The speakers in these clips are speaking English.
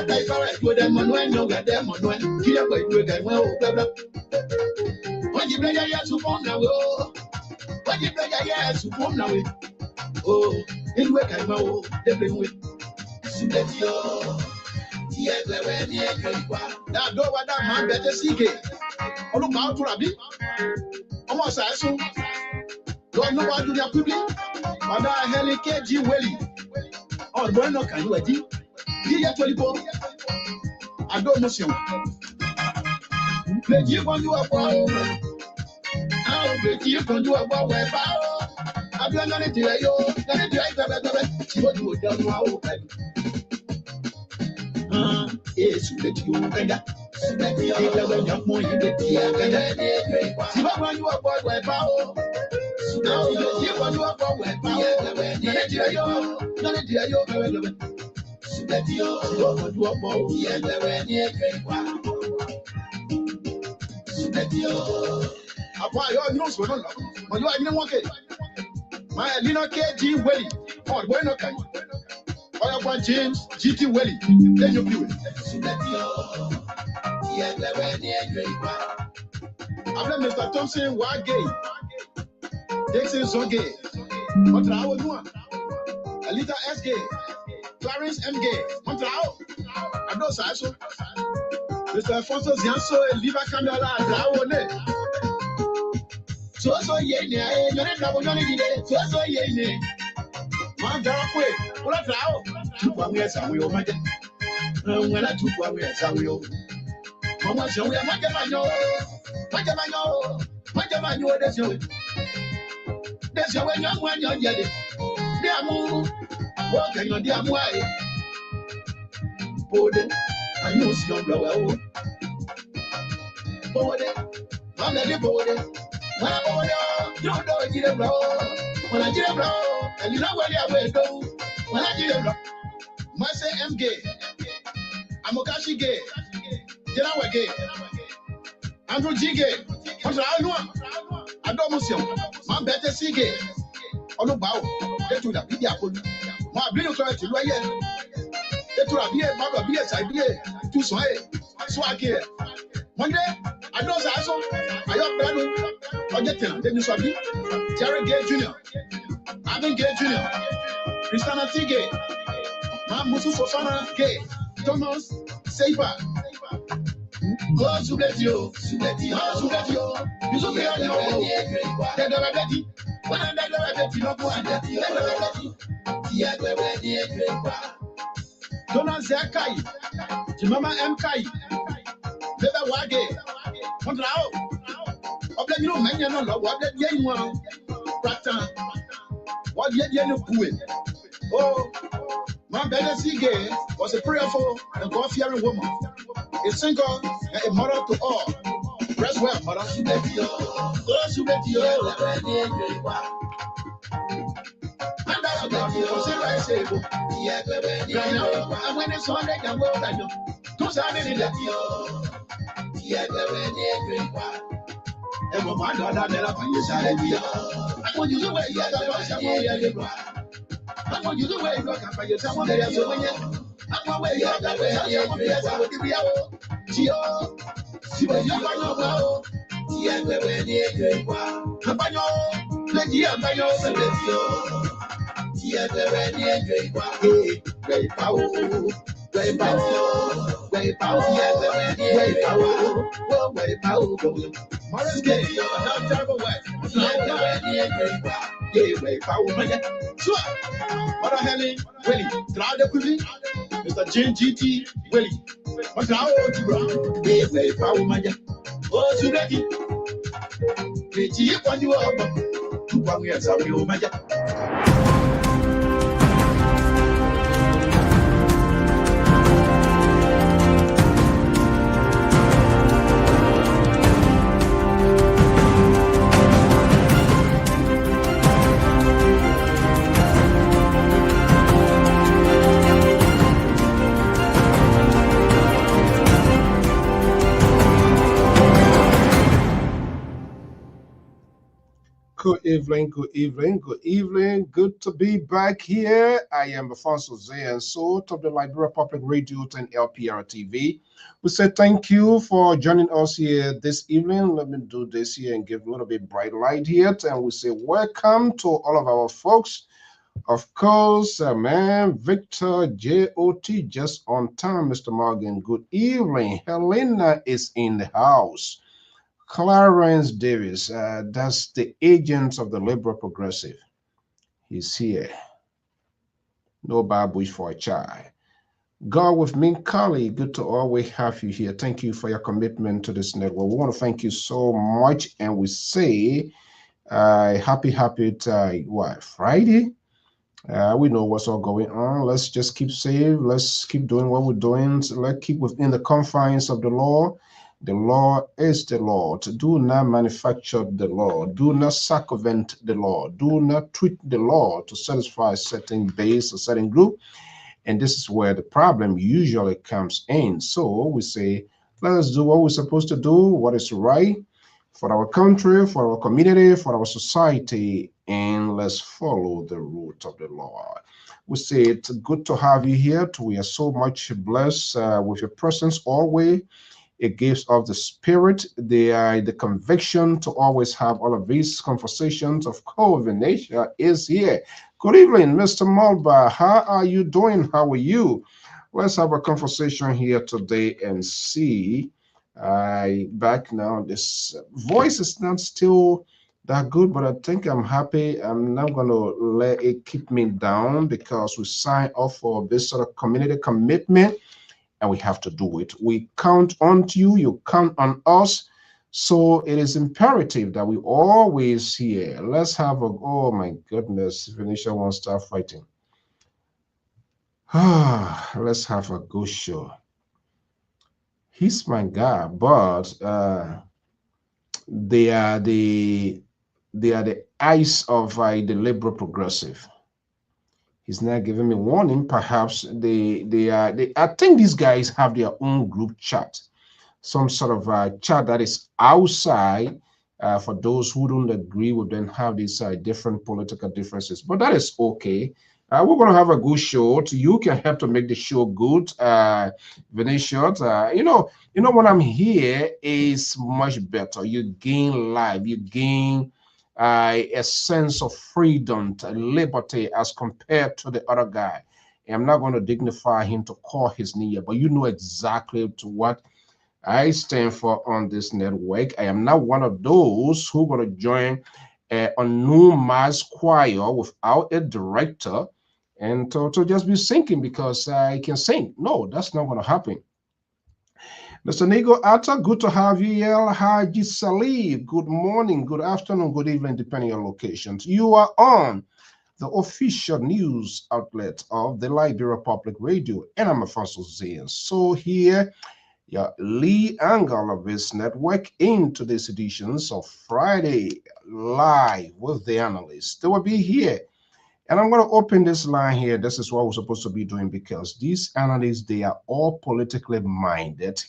die for it. With them on when you get them on when you are going to get well. When you play your support now, when you play your support now, oh, in where I know they bring with Suletio. Yes, now do what that man better seek it. Oh, look out to Rabbi. Almost I so. Don't know what to do quickly. But I held a KG Welly. Oh, bueno, can you do? Here, 24. I don't know you. Let you want to a power. I'll bet you can do a power. I've done it to you. Let it see what you don't know. Yes, let you and that. Let me have a more in the tea. See what you are power. Now you want to a power. Let you let you go to a boat, yeah, let you. Apply your news for no, but you are in one. My Lina KG Welly, or Bueno Kai, or James GT Welly, then you do it. After Mr. Thompson, what gay? Dixon so gay. What I was doing? A little S gay. Clarence M. Gay, Montreal, I know Sasso, Mr. Alfonso Zianso, and Liva Candela, Draone. So, ye, you're so ye, Mandarakwe, what a draw. 2 1 years, I will make it. When I took 1 year, I will. Mama, shall we make a man? What am I? That's your way. That's your way, young one, you're yelling. Dear what can you do? Why? Bode, I know your blower. Bode, I'm the bode. My bode, you don't know it, you blow. When I get a blow, and you know where I will go. When I get a blow, my say I'm gay. I'm Okashi gay. Jelawa gay. Andrew G gay. What's the other? I don't know. My better see gay. On the bow, get to the video. My blue try to lawyer. They to be a bag of beers, I be to sway. So I care. One day, I know that I got brother. I get them. Then you saw me. Jerry Gay Jr. Alvin Gay Jr. Christiana T. Gay. Mamusu Fofana Gay. Thomas Saber. Oh, Subletio. Oh, Subletio. You should be on your dead already. When I'm dead already, not one dead already. Dona Zakai, Jimama M. Kai, Beba Wage, Mondrao, Obla, you know, man, what that young one, Prata, what yet you know, oh, my better see gay was a prayerful and God fearing woman, a single and a mother to all. Rest well, mother. And when it's on that, I know. Don't sound any that you. And my daughter, never find you. I want you to wait. I want you to wait. Look up by yourself. I want where you are. I want to be out. Gio, see what you are. Campano, plenty of my own. Very powerful, very powerful, very powerful, very powerful, very powerful. Morris Gay, not terrible way. Very powerful. Sure. What a helly, Willie, try the quickly. Mr. Jane GT, Willie. What's our old very powerful. Oh, so ready. Pretty when you are up. 2 1 years, I will make it. Good evening, good evening, good evening. Good to be back here. I am Alfonso Zay and so of the Liberia Public Radio and Lpr-Tv. We say thank you for joining us here this evening. Let me do this here and give a little bit bright light here. And we say welcome to all of our folks. Of course, man, Victor J.O.T. just on time, Mr. Morgan. Good evening. Helena is in the house. Clarence Davis, that's the agent of the Liberal Progressive. He's here. No babush for a child. God with me, Kali, good to always have you here. Thank you for your commitment to this network. We want to thank you so much. And we say, happy Friday. We know what's all going on. Let's just keep safe. Let's keep doing what we're doing. So let's keep within the confines of the law. The law is the law. Do not manufacture the law. Do not circumvent the law. Do not tweak the law to satisfy a certain base, a certain group. And this is where the problem usually comes in. So we say, let us do what we're supposed to do, what is right for our country, for our community, for our society, and let's follow the route of the Lord. We say it's good to have you here. We are so much blessed with your presence always. It gives us the spirit, the conviction to always have all of these conversations of coordination is here. Good evening, Mr. Mulba. How are you doing? How are you? Let's have a conversation here today and see. Back now. This voice is not still that good, but I think I'm happy. I'm not going to let it keep me down because we signed off for this sort of community commitment. And we have to do it. We count on you, you count on us. So it is imperative that we always here. Let's have a, oh my goodness, Venetia won't start fighting. Let's have a good show. He's my guy, but they are the eyes of the liberal progressive. He's not giving me warning. Perhaps I think these guys have their own group chat, some sort of chat that is outside for those who don't agree with them, have these different political differences. But that is okay. We're going to have a good show. You can help to make the show good. Vinicius, when I'm here is much better. You gain life. You gain a sense of freedom, liberty as compared to the other guy. And I'm not going to dignify him to call his name, but you know exactly to what I stand for on this network. I am not one of those who are going to join a unknown mass choir without a director and to just be singing because I can sing. No, that's not going to happen. Mr. Nigo Atta, good to have you. El Haji Salib, good morning, good afternoon, good evening, depending on locations. You are on the official news outlet of the Liberia Public Radio, and I'm Alfonso Zayn. So here, your lead angle of this network in today's editions of Friday Live with the Analysts. They will be here. And I'm going to open this line here. This is what we're supposed to be doing because these analysts, they are all politically minded.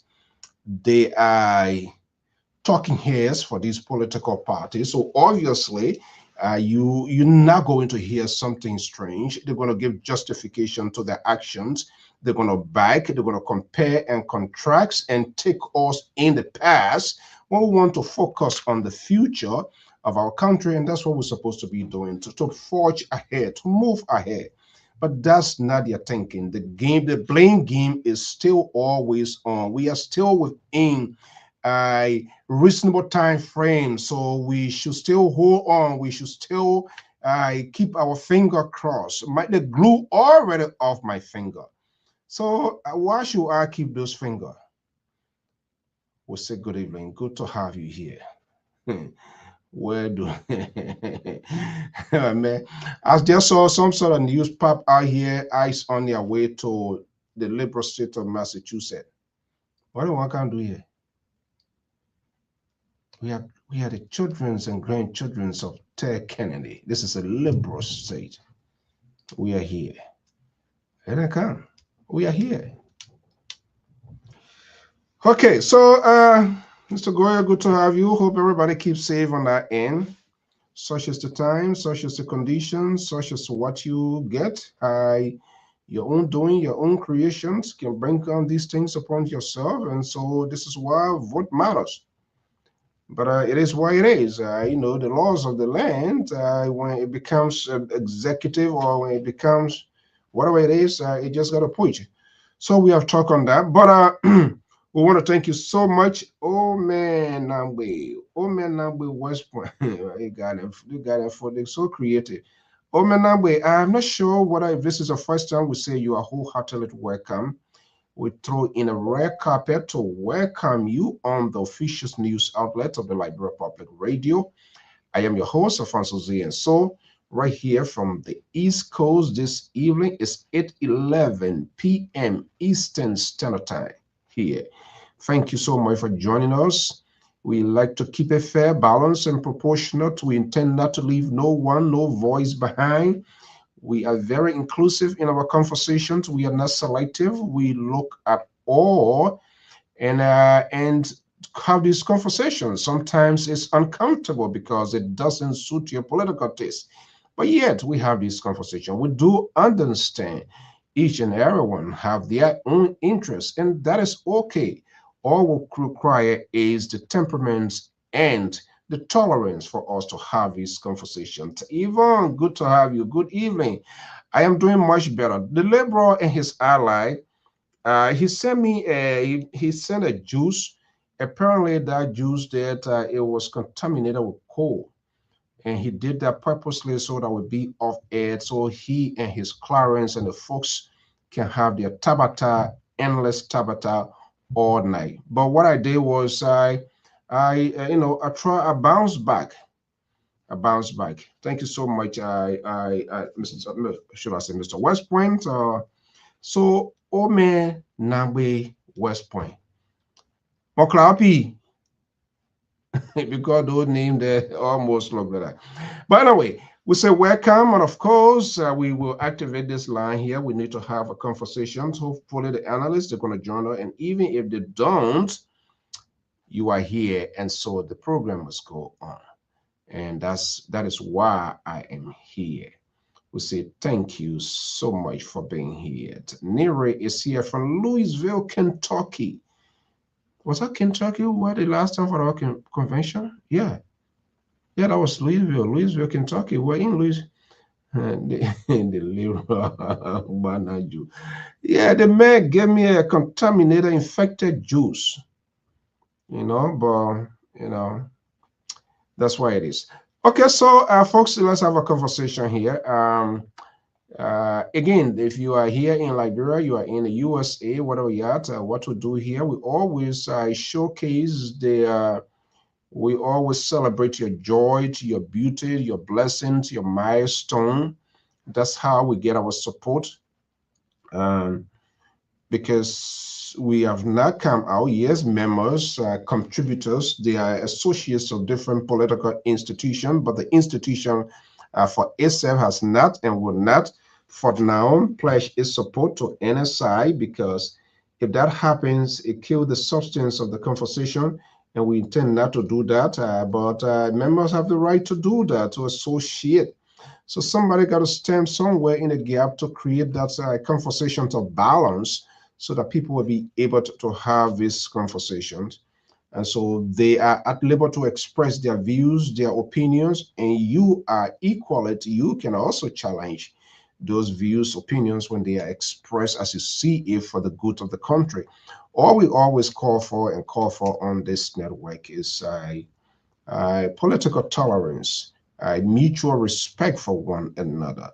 They are talking heads for these political parties. So obviously, you're not going to hear something strange. They're going to give justification to their actions. They're going to back. They're going to compare and contrast and take us in the past when we want to focus on the future of our country. And that's what we're supposed to be doing, to forge ahead, to move ahead. But that's not your thinking. The game, the blame game is still always on. We are still within a reasonable time frame, so we should still hold on. We should still keep our finger crossed. The glue already off my finger. So why should I keep those fingers? We'll say good evening. Good to have you here. Where do man? I just saw some sort of news pop out here, eyes on their way to the liberal state of Massachusetts. What do I can do here? We are the children's and grandchildren's of Ted Kennedy. This is a liberal state. We are here. Here they come. We are here. Okay, so Mr. Goya, good to have you. Hope everybody keeps safe on that end. Such is the time, such is the conditions, such is what you get. Your own doing, your own creations can bring on these things upon yourself. And so this is why vote matters. But it is what it is. The laws of the land, when it becomes executive or when it becomes whatever it is, it just got to push. So we have talked on that. But we want to thank you so much. Oh man, Nambe West Point. You got it for the so creative. Oh man, Nambe, I'm not sure whether if this is the first time we say you are wholeheartedly welcome. We throw in a red carpet to welcome you on the official news outlet of the Liberia Public Radio. I am your host, Alfonso Z. And so, right here from the East Coast this evening is 8:11 p.m. Eastern Standard Time here. Thank you so much for joining us. We like to keep a fair, balanced, and proportionate. We intend not to leave no voice behind. We are very inclusive in our conversations. We are not selective. We look at all and have these conversations. Sometimes it's uncomfortable because it doesn't suit your political taste. But yet we have this conversation. We do understand each and everyone have their own interests, and that is okay. All we require is the temperaments and the tolerance for us to have this conversation. Yvonne, good to have you. Good evening. I am doing much better. The liberal and his ally, he sent me he sent a juice. Apparently, that juice that it was contaminated with coal, and he did that purposely so that would be off air, so he and his clients and the folks can have their tabata, endless tabata, all night. But what I did was I try a bounce back. A bounce back. Thank you so much. Mr. Should I say Mr. West Point? So, Ome Nagbe West Point. Moklapi, because those names they almost look like that. But anyway, we say welcome, and of course, we will activate this line here. We need to have a conversation. Hopefully, the analysts are going to join us, and even if they don't, you are here, and so the program must go on, and that is why I am here. We say thank you so much for being here. Nere is here from Louisville, Kentucky. Was that Kentucky? What the last time for our convention? Yeah, yeah, that was Louisville, Kentucky. We're in Louisville. The little Banaju. Yeah, the man gave me a contaminated, infected juice. But that's why it is. Okay, so folks, let's have a conversation here. Again, if you are here in Liberia, you are in the USA, whatever you're at, what we do here, we always showcase we always celebrate your joy, your beauty, your blessings, your milestone. That's how we get our support. Because we have not come out, yes, members, contributors, they are associates of different political institutions, but the institution for itself has not and will not for now pledge its support to NSI, because if that happens, it kills the substance of the conversation, and we intend not to do that. But members have the right to do that, to associate. So somebody got to stand somewhere in the gap to create that conversation of balance, so that people will be able to have these conversations. And so they are at liberty to express their views, their opinions, and you are equal. You can also challenge those views, opinions when they are expressed as you see it for the good of the country. All we always call for on this network is political tolerance, mutual respect for one another.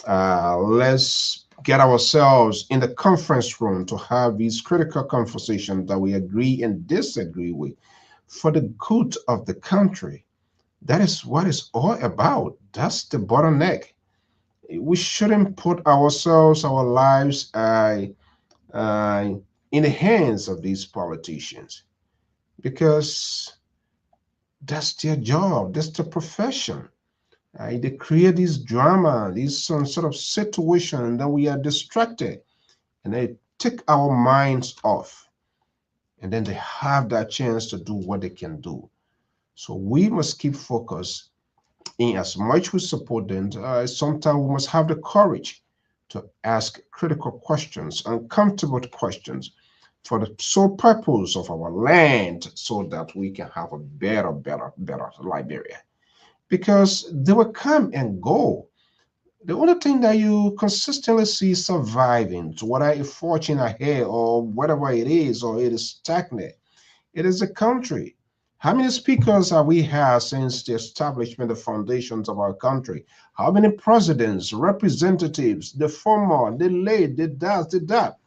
Let's get ourselves in the conference room to have these critical conversations that we agree and disagree with for the good of the country. That is what it's all about. That's the bottleneck. We shouldn't put ourselves, our lives in the hands of these politicians, because that's their job, that's their profession. They create this drama, this some sort of situation, and then we are distracted, and they take our minds off, and then they have that chance to do what they can do. So we must keep focused In as much we support them, sometimes we must have the courage to ask critical questions, uncomfortable questions, for the sole purpose of our land, so that we can have a better Liberia. Because they will come and go. The only thing that you consistently see surviving, whether it's fortune ahead or whatever it is, or it is stagnant, it is the country. How many speakers have we had since the establishment of foundations of our country? How many presidents, representatives, the former, the late, the that?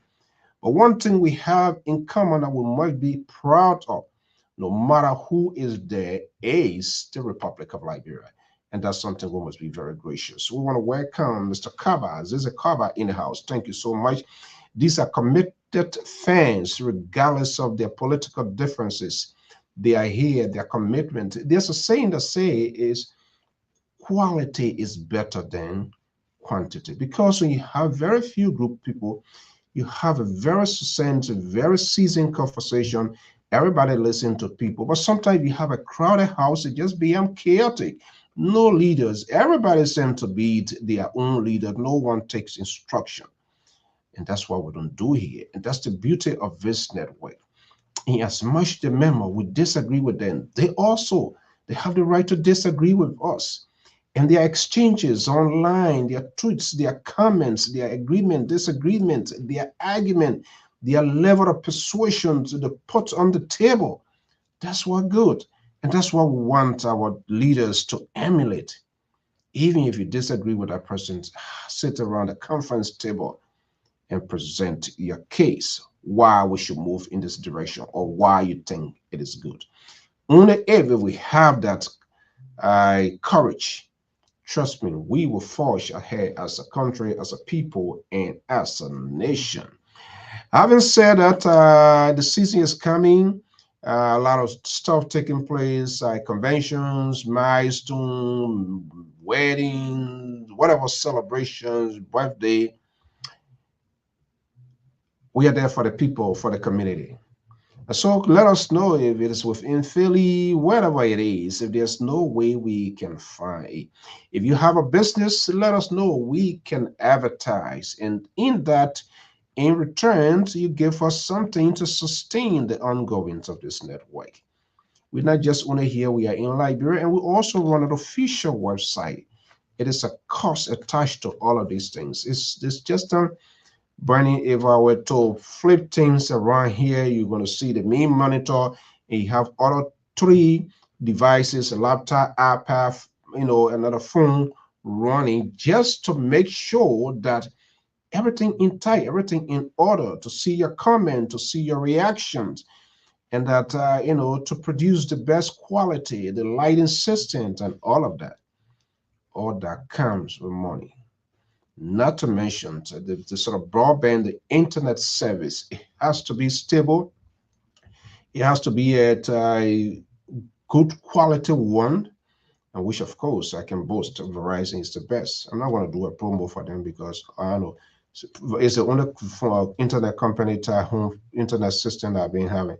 But one thing we have in common that we must be proud of, no matter who is there, is the Republic of Liberia. And that's something we must be very gracious. We want to welcome Mr. Kaba. There's a Kaba in the house. Thank you so much. These are committed fans, regardless of their political differences. They are here, their commitment. There's a saying that is quality is better than quantity. Because when you have very few group people, you have a very succinct, very seasoned conversation. Everybody listen to people. But sometimes you have a crowded house, it just becomes chaotic. No leaders. Everybody seems to be their own leader. No one takes instruction. And that's what we don't do here. And that's the beauty of this network. In as much the member we disagree with them, they have the right to disagree with us. And their exchanges online, their tweets, their comments, their agreement, disagreement, their argument, their level of persuasion to the put on the table, that's what good. And that's what we want our leaders to emulate. Even if you disagree with that person, sit around a conference table and present your case, why we should move in this direction or why you think it is good. Only if we have that courage, trust me, we will forge ahead as a country, as a people, and as a nation. Having said that, the season is coming. A lot of stuff taking place, conventions, milestones, weddings, whatever celebrations, birthday. We are there for the people, for the community. So let us know if it is within Philly, wherever it is, if there's no way we can find. If you have a business, let us know. We can advertise. And in that, in return, you give us something to sustain the ongoings of this network. We're not just only here, we are in Liberia, and we also run an official website. It is a cost attached to all of these things. It's just Bernie, if I were to flip things around here, you're going to see the main monitor, and you have other 3 devices, a laptop, iPad, another phone running, just to make sure that everything in tight, everything in order, to see your comment, to see your reactions, and that, to produce the best quality, the lighting system, and all of that. All that comes with money. Not to mention the sort of broadband, the internet service. It has to be stable. It has to be at a good quality one, and which, of course, I can boast Verizon is the best. I'm not going to do a promo for them because I know it's the only internet company to home internet system that I've been having.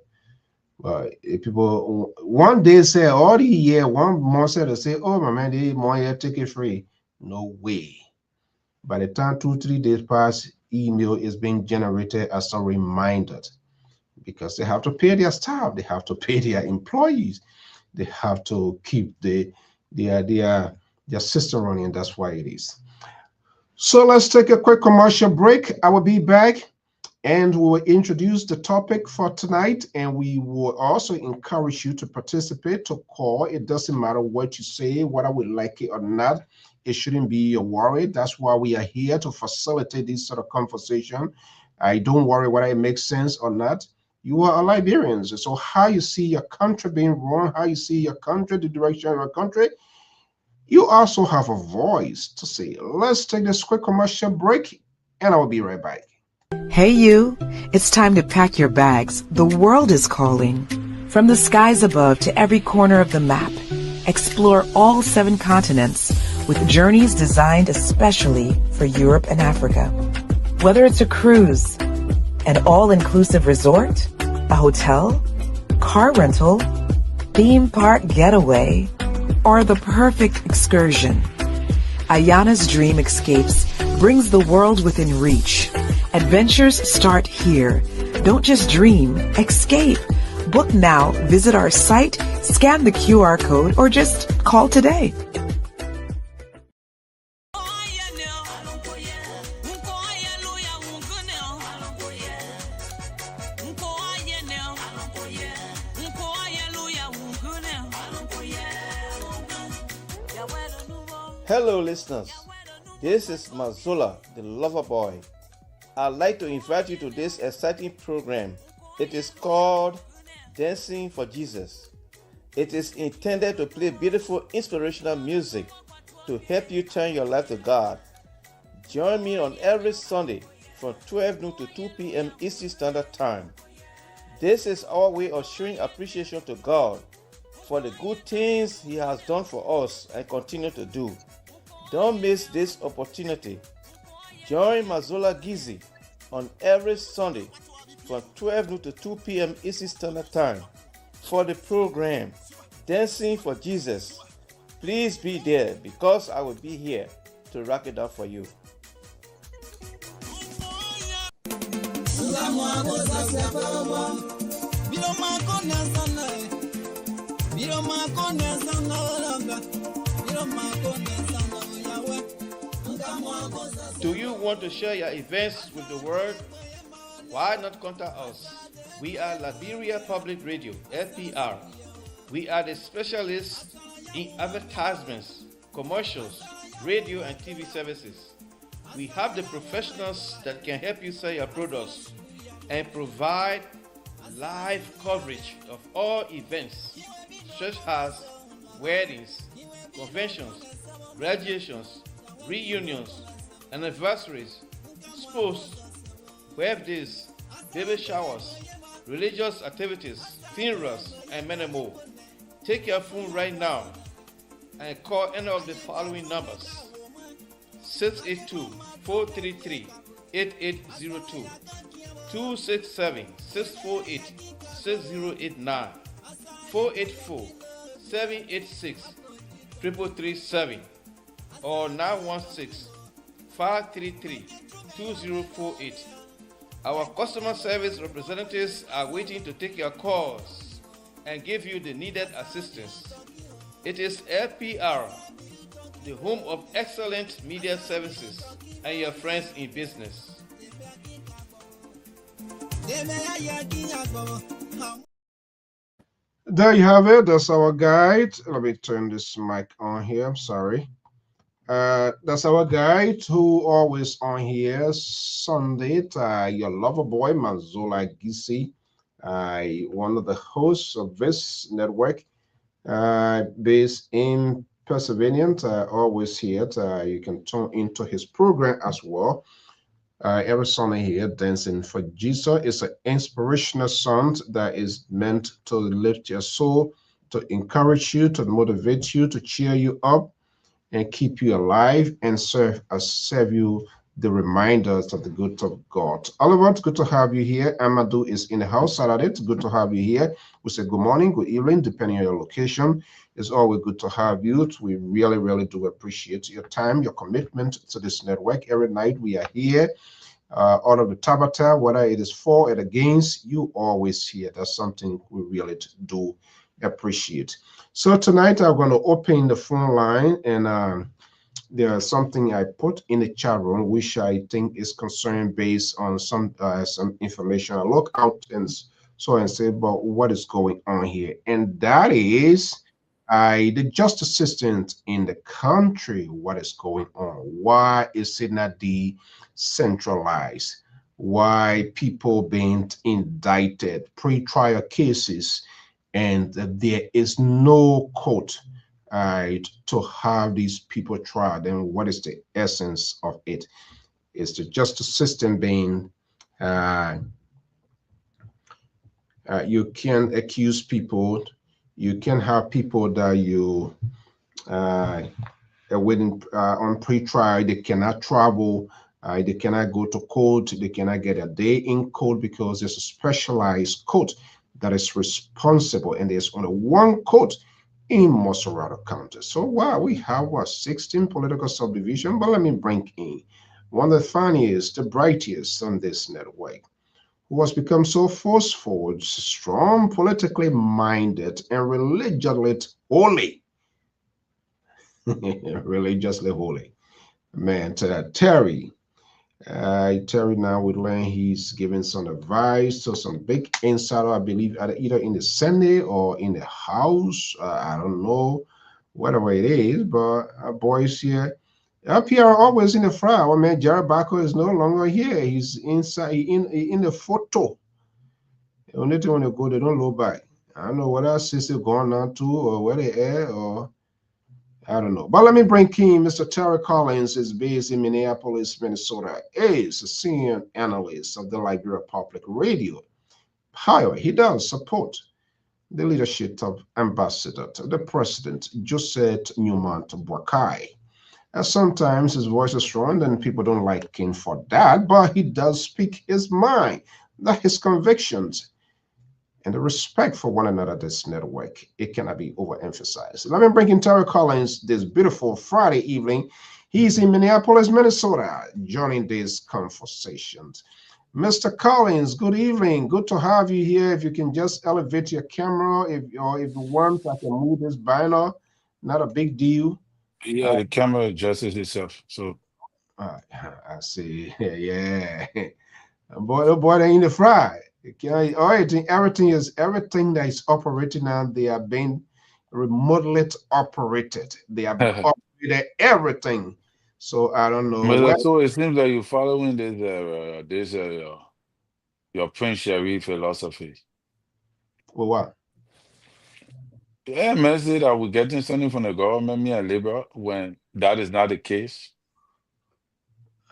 People one day say all the year, 1 month they say, oh my man, they more year ticket free. No way. By the time 2-3 days pass, email is being generated as a reminder, because they have to pay their staff, they have to pay their employees, they have to keep their system running, and that's why it is. So let's take a quick commercial break. I will be back, and we will introduce the topic for tonight, and we will also encourage you to participate, to call. It doesn't matter what you say, whether we like it or not. It shouldn't be a worry. That's why we are here, to facilitate this sort of conversation. I don't worry whether it makes sense or not. You are a Liberian, so how you see your country being run, how you see your country, the direction of your country, you also have a voice to say. Let's take this quick commercial break, and I will be right back. Hey you, it's time to pack your bags. The world is calling. From the skies above to every corner of the map, explore all 7 continents with journeys designed especially for Europe and Africa. Whether it's a cruise, an all-inclusive resort, a hotel, car rental, theme park getaway, or the perfect excursion? Ayana's Dream Escapes brings the world within reach. Adventures start here. Don't just dream, escape. Book now, visit our site, scan the QR code, or just call today. Hello listeners, this is Mazola, the lover boy. I'd like to invite you to this exciting program. It is called Dancing for Jesus. It is intended to play beautiful inspirational music to help you turn your life to God. Join me on every Sunday from 12 noon to 2 p.m. Eastern Standard Time. This is our way of showing appreciation to God for the good things He has done for us and continue to do. Don't miss this opportunity. Join Mazola Gizi on every Sunday from 12 noon to 2 p.m. Eastern Standard Time for the program Dancing for Jesus. Please be there because I will be here to rock it up for you. Do you want to share your events with the world? Why not contact us? We are Liberia Public Radio, LPR. We are the specialists in advertisements, commercials, radio and TV services. We have the professionals that can help you sell your products and provide live coverage of all events such as weddings, conventions, graduations, reunions, anniversaries, sports, birthdays, baby showers, religious activities, funerals, and many more. Take your phone right now and call any of the following numbers: 682-433-8802, 267-648-6089, 484-786-3337, or 916-533-2048. Our customer service representatives are waiting to take your calls and give you the needed assistance. It is LPR, the home of excellent media services and your friends in business. There you have it. That's our guide. Let me turn this mic on here. I'm sorry. That's our guide who always on here Sunday. Your lover boy Mazola Gisi, one of the hosts of this network, based in Pennsylvania. Always here. You can tune into his program as well. Every Sunday here, Dancing for Jesus is an inspirational song that is meant to lift your soul, to encourage you, to motivate you, to cheer you up, and keep you alive, and serve you the reminders of the good of God. Oliver, it's good to have you here. Amadou is in the house. Saturday, it's good to have you here. We say good morning, good evening, depending on your location. It's always good to have you. We really, really do appreciate your time, your commitment to this network. Every night we are here. Out of the Tabata, whether it is for and against, you always here. That's something we really do appreciate. So tonight I'm going to open the phone line, and there's something I put in the chat room which I think is concerned based on some information I look out and so and say about what is going on here, and that is the justice system in the country. What is going on? Why is it not decentralized? Why people being indicted, pre-trial cases, and there is no court to have these people tried? And what is the essence of it? Is the justice system being you can accuse people, you can have people that you waiting on pre-trial, they cannot travel, they cannot go to court, they cannot get a day in court because there's a specialized court that is responsible, and there's only one court in Mosorado County. So wow, we have 16 political subdivision, but let me bring in one of the funniest, the brightest on this network, who has become so forceful, strong, politically minded, and religiously holy. Religiously holy. Man, Terry. Terry now we learn he's giving some advice to some big insider, I believe, either in the Senate or in the House. I don't know, whatever it is, but boys here. Lpr always in the front. Well, man, Jared Barker is no longer here. He's inside in the photo. Only thing when they go, they don't look back. I don't know what else is going on to or where they are or I don't know. But let me bring King. Mr. Terry Collins is based in Minneapolis, Minnesota. He is a senior analyst of the Liberia Public Radio. However, he does support the leadership of Ambassador to the President, Joseph Newman Boakai. And sometimes his voice is strong and people don't like him for that, but he does speak his mind, that his convictions, and the respect for one another this network, it cannot be overemphasized. Let me bring in Terry Collins this beautiful Friday evening. He's in Minneapolis, Minnesota, joining these conversations. Mr. Collins, good evening. Good to have you here. If you can just elevate your camera, if you want, I can move this banner. Not a big deal. Yeah, the camera adjusts itself. So I see. Yeah. Boy, oh boy, they in the fry. Everything that is operating now, they are being remotely operated. They are operated everything. So I don't know. But so it seems like you're following this your Prince Sherry philosophy. Well, what? Yeah, man, say that we're getting something from the government, me and labor, when that is not the case.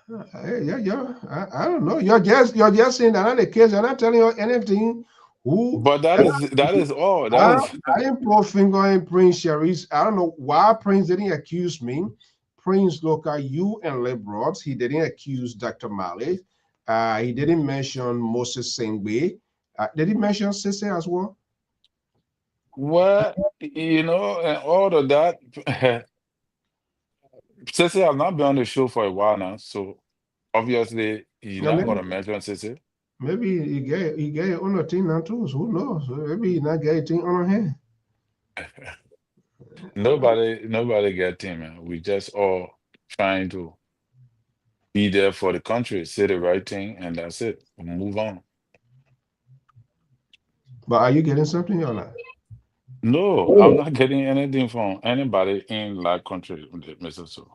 Yeah. I don't know. You're just saying that not the case. You're not telling you anything. Who? But that is all. That is. I didn't pull a finger in Prince Sherry's. I don't know why Prince didn't accuse me. Prince Loka, you and Lebrox. He didn't accuse Dr. Malik. He didn't mention Moses Sengbe. Did he mention Sese as well? Well, and all of that. Sissy has not been on the show for a while now, so obviously he's not going to mention Sissy. Maybe he get on a thing now too. So who knows? Maybe he not get a thing on hand. Nobody get him, man. We just all trying to be there for the country, say the right thing, and that's it. We'll move on. But are you getting something or not? No, I'm not getting anything from anybody in that country, Mr. So.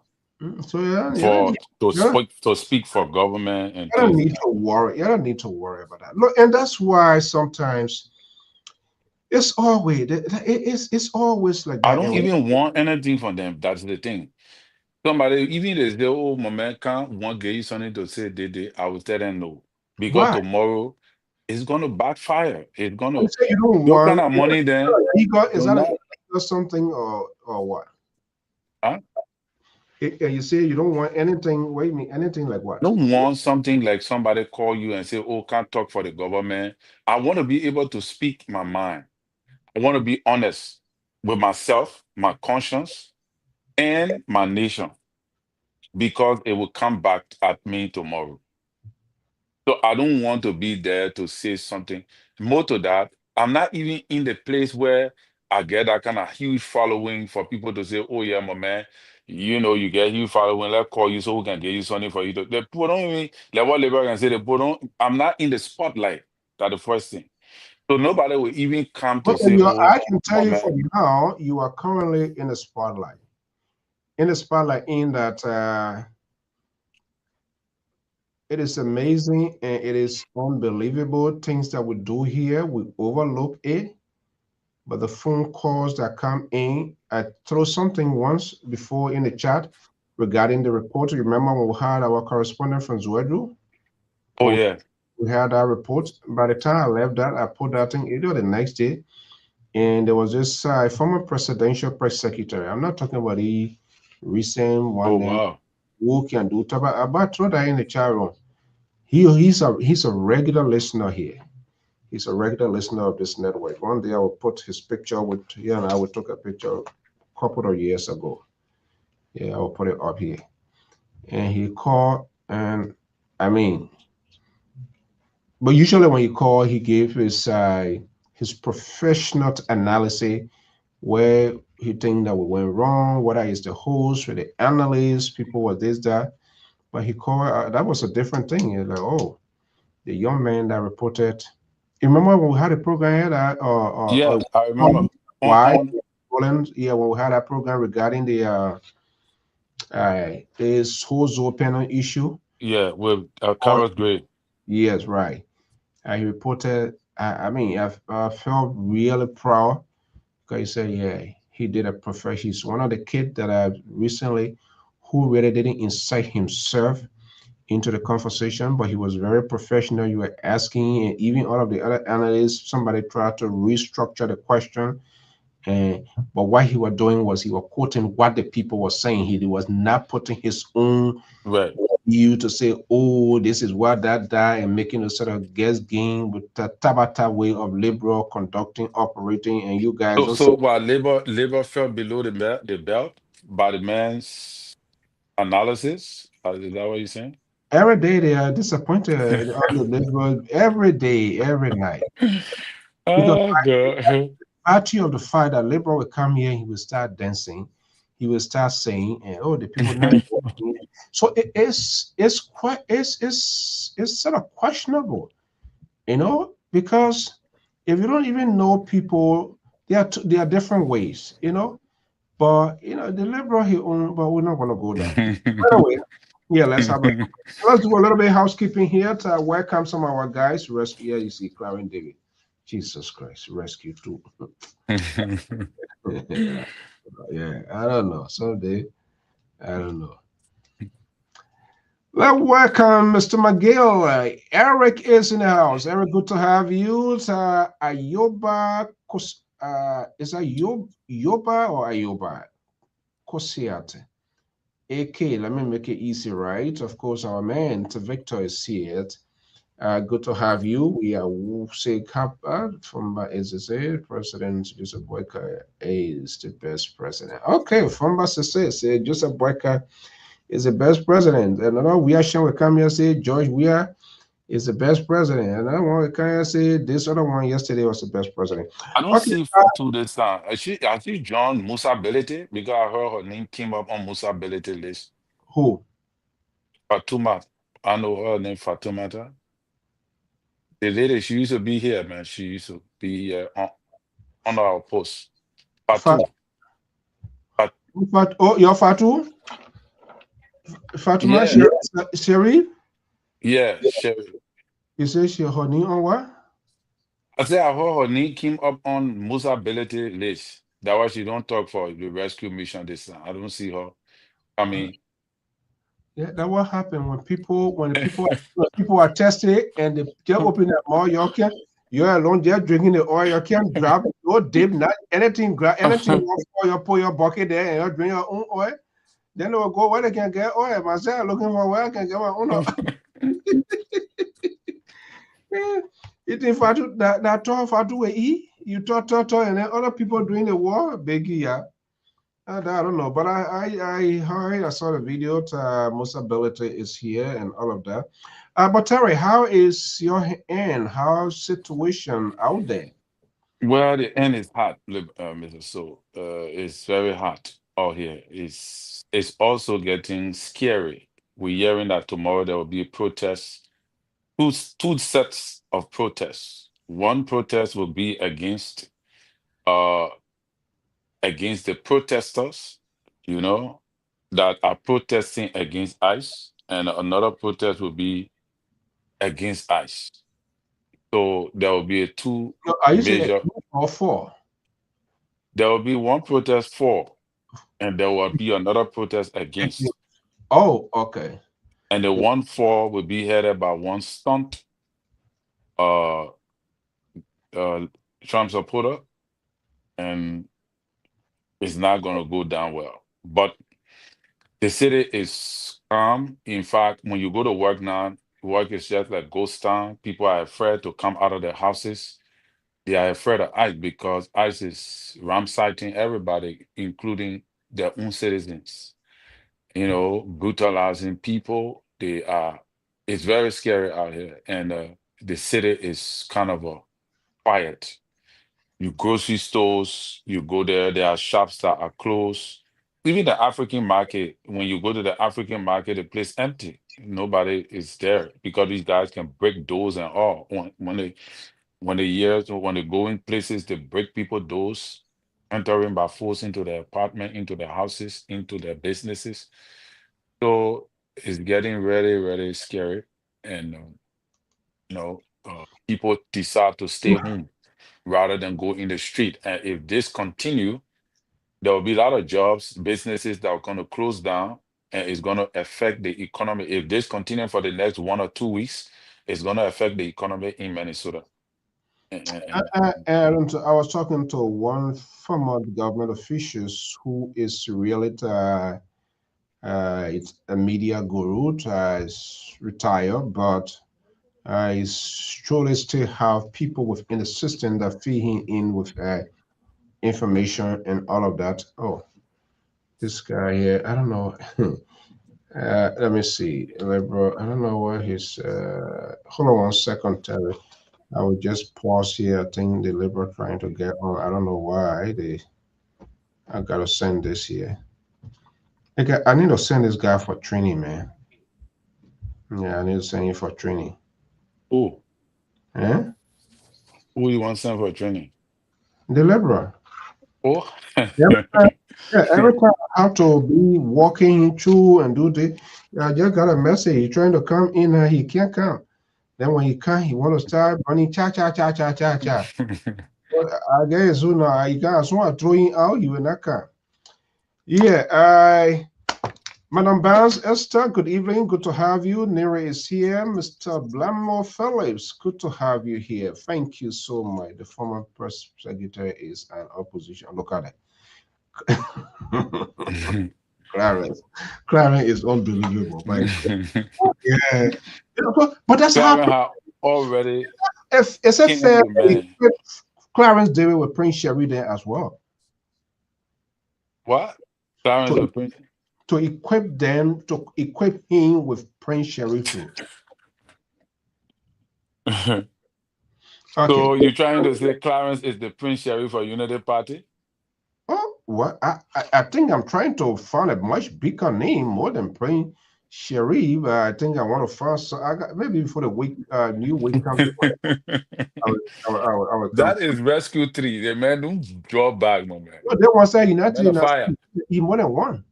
So yeah, to speak for government and you don't need to worry. You don't need to worry about that. Look, and that's why sometimes it's always like that. I don't even want anything from them. That's the thing. Somebody, even if they oh moment can't want get you something to say I will tell them no. Because tomorrow it's gonna backfire. It's gonna you don't what kind of money then is that something or what? Huh? You say you don't want anything. Wait, me anything like what? Don't want something like somebody call you and say, "Oh, can't talk for the government." I want to be able to speak my mind. I want to be honest with myself, my conscience, and my nation, because it will come back at me tomorrow. So I don't want to be there to say something. More to that, I'm not even in the place where I get that kind of huge following for people to say, "Oh yeah, my man, you get huge following. Let's call you so we can get you something for you." The people don't even like what Labor can say. The people don't. I'm not in the spotlight. That's the first thing. So nobody will even come to say, "Oh, I can tell you for now, you are currently in the spotlight. In the spotlight, in that it is amazing and it is unbelievable things that we do here. We overlook it, but the phone calls that come in, I threw something once before in the chat regarding the report. You remember when we had our correspondent from Zwedru? Oh yeah. We had that report. By the time I left that, I put that thing either the next day, and there was this former presidential press secretary. I'm not talking about the recent one. Oh wow. Who can do about throw that in the chat room. He's a regular listener here. He's a regular listener of this network. One day I will put his picture with here, and I will took a picture a couple of years ago. Yeah, I will put it up here. And he called, and I mean, but usually when you call, he gave his professional analysis where he think that we went wrong, whether it's the host or the analysts, people were this, that. But he called, that was a different thing. He's like, oh, the young man that reported. You remember when we had a program here that, Yeah, I remember. why? On Yeah, when we had that program regarding the this whole Zoe panel issue. yeah, with Oh, Carrot Gray. yes, right. He reported. I felt really proud because he said, yeah, he did a profession. He's one of the kids that I recently who really didn't incite himself into the conversation, but he was very professional. You were asking, and even all of the other analysts, somebody tried to restructure the question. And but what he was doing was he was quoting what the people were saying. He was not putting his own Right. view to say, oh, this is what that, and making a sort of guess game with the Tabata way of liberal conducting, operating, and you guys So, don't say so while labor fell below the belt by the man's analysis, is that what you're saying? every day they are disappointed on the liberal every day, every night. Because Oh God. party of the fight that liberal will come here, he will start dancing, he will start saying, and oh, the people not. So it's quite it's sort of questionable, because if you don't even know people, there are different ways, But the liberal he own, but we're not gonna go down. Anyway, yeah, let's do a little bit of housekeeping here to welcome some of our guys. Rescue, yeah, you see, Clarence David. Jesus Christ, rescue too. Yeah, I don't know. Someday, I don't know. Let's welcome Mr. McGill. Eric is in the house. Eric, good to have you. Ayoba, is that Yoba or Ayoba? Kosiate. AK, let me make it easy, right? Of course, our man, Victor, is here. Good to have you. We are say from SSA President Joseph Boyka is the best president. Okay, from SSA say Joseph Boyka is the best president. And another we are showing we come here say George Weah is the best president. And I want to kind of say this other one yesterday was the best president. I don't Okay, see Fatu this time. Has she joined Musa Belete? Because I heard her name came up on Musa Belete list. who? Fatuma. I know her name Fatumata. The lady, she used to be here, man. She used to be on our post. Fat, Fatu. Fat, oh, your Fatu? Fatuma yeah, Sherry? yeah. Sherry. You say she honey on what? I said I heard her name came up on Musa Belete list. That's why she don't talk for the rescue mission this time. I don't see her. I mean, Yeah, that what happened when people are tested and they just open that mouth, you're alone just drinking the oil, you can't drop no dip, not anything, grab anything you pour your bucket there and you drink your own oil. Then they will go where they can get oil. Myself looking for where I can get my own oil. Yeah. You think Fatu that talk Fatu will eat? You talk, and then other people doing the war, Biggie, yeah. I don't know, but I heard, I saw the video. Musa Belete is here and all of that. But Terry, how is your end? How's situation out there? well, the end is hot, Mr. So. It's very hot out here. It's also getting scary. We're hearing that tomorrow there will be a protest. Two sets of protests. One protest will be uh against the protesters, you know, that are protesting against ICE, and another protest will be against ICE. So there will be a two No, are you saying major. or four? There will be one protest for, and there will be another protest against. Oh, okay. And the one for will be headed by one stunt uh uh Trump supporter, and it's not gonna go down well. But the city is calm. In fact, when you go to work now, Work is just like ghost town. People are afraid to come out of their houses. They are afraid of ICE because ICE is ransacking everybody, including their own citizens. You know, brutalizing people. They are. It's very scary out here, and the city is kind of quiet. You grocery stores, you go there. There are shops that are closed. Even the African market. When you go to the African market, the place empty. Nobody is there because these guys can break doors and all. When they go in places, they break people doors, entering by force into their apartment, into their houses, into their businesses. So it's getting really, really scary, and people decide to stay home rather than go in the street. And if this continue, there will be a lot of jobs, businesses that are going to close down, and it's going to affect the economy. If this continue for the next 1 or 2 weeks, it's going to affect the economy in Minnesota. And I was talking to one former government officials who is really it's a media guru, is retired, but is surely still have people within the system that feed him in with information and all of that. Oh, this guy here, I don't know. Let me see. Liberal, I don't know where his. Hold on 1 second, Terry. I will just pause here. I think the Liberal trying to get on. I don't know why they. I gotta send this here. Okay, I need to send this guy for training, man. Yeah, I need to send him for training. Who? Eh? Who you want to send for training? The Liberal. Oh, Yeah, every time I have to be walking through and do this, I just got a message. He's trying to come in and he can't come. Then when he can, he want to start running cha cha cha cha cha cha. But I guess soon I got someone throwing out, you will not come. Yeah, Madam Barnes, Esther, good evening. Good to have you. Nira is here. Mr. Blammo Phillips, good to have you here. Thank you so much. The former press secretary is an opposition. Look at it. Clarence. Clarence is unbelievable. My God. Yeah. But that's how Clarence have already if it's a pinned fair the man. Clarence did it with Prince Sherry there as well. What? Clarence To a prince? to equip them, to equip him with Prince Sherry too. Okay. So you're trying to say Clarence is the Prince Sheriff for Unity Party? Oh, what I think I'm trying to find a much bigger name more than Prince Sherry, but I think I want to find I got maybe before the week new week comes I will come. That is Rescue 3. The man don't draw back, my man. No, they want to say Man of United fire. he more than one.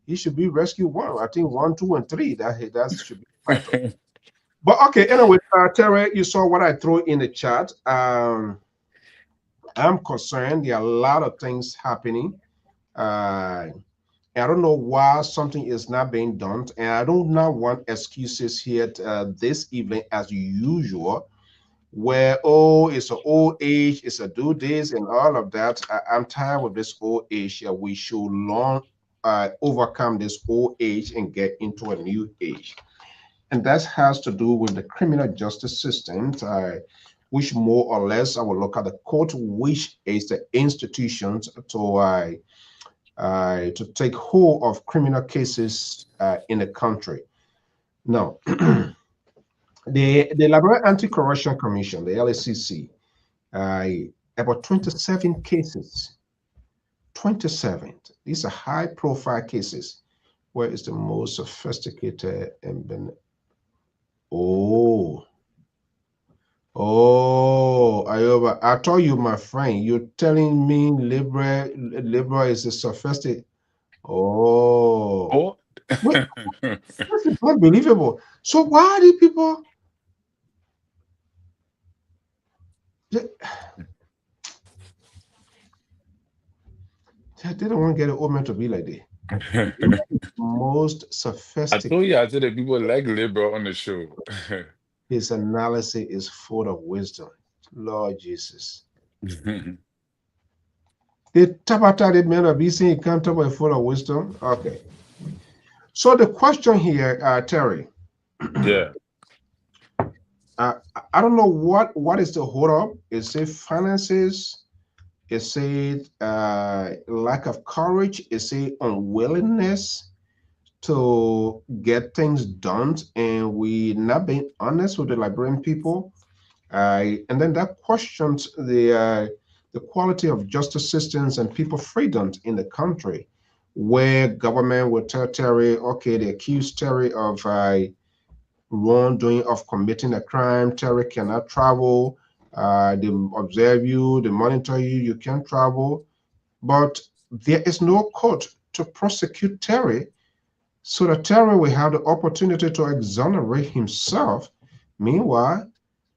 He should be rescue one. I think 1, 2, and 3. That should be the title. But okay, anyway, Terry, you saw what I threw in the chat. I'm concerned. There are a lot of things happening. I don't know why something is not being done, and I do not want excuses here this evening as usual, where oh, it's an old age, it's a do this and all of that. I'm tired with this old age. We should long overcome this old age and get into a new age, and that has to do with the criminal justice system. Which more or less I will look at the court, which is the institutions to take hold of criminal cases in the country. Now, the Liberal Anti-Corruption Commission, the LACC, about 27 cases. 27. These are high-profile cases. Where is the most sophisticated and been? Oh, Ayoba, I told you, my friend, you're telling me liberal is a sophisticated. Oh, Oh. wait, this is unbelievable. So why do people? They don't want to get an old man to be like that. Most I sophisticated. told you, I said that people like liberal on the show. His analysis is full of wisdom. Lord Jesus. The Tabata the man of BC accountable full of wisdom. Okay. So the question here, Terry. Yeah. I don't know what is the hold up. Is it finances? Is it lack of courage? Is it unwillingness to get things done? And we not being honest with the Liberian people. And then that questions the quality of justice systems and people freedoms in the country, where government will tell Terry, okay, they accuse Terry of wrongdoing of committing a crime. Terry cannot travel. They observe you, they monitor you, you can't travel. But there is no court to prosecute Terry, so that Terry will have the opportunity to exonerate himself. Meanwhile,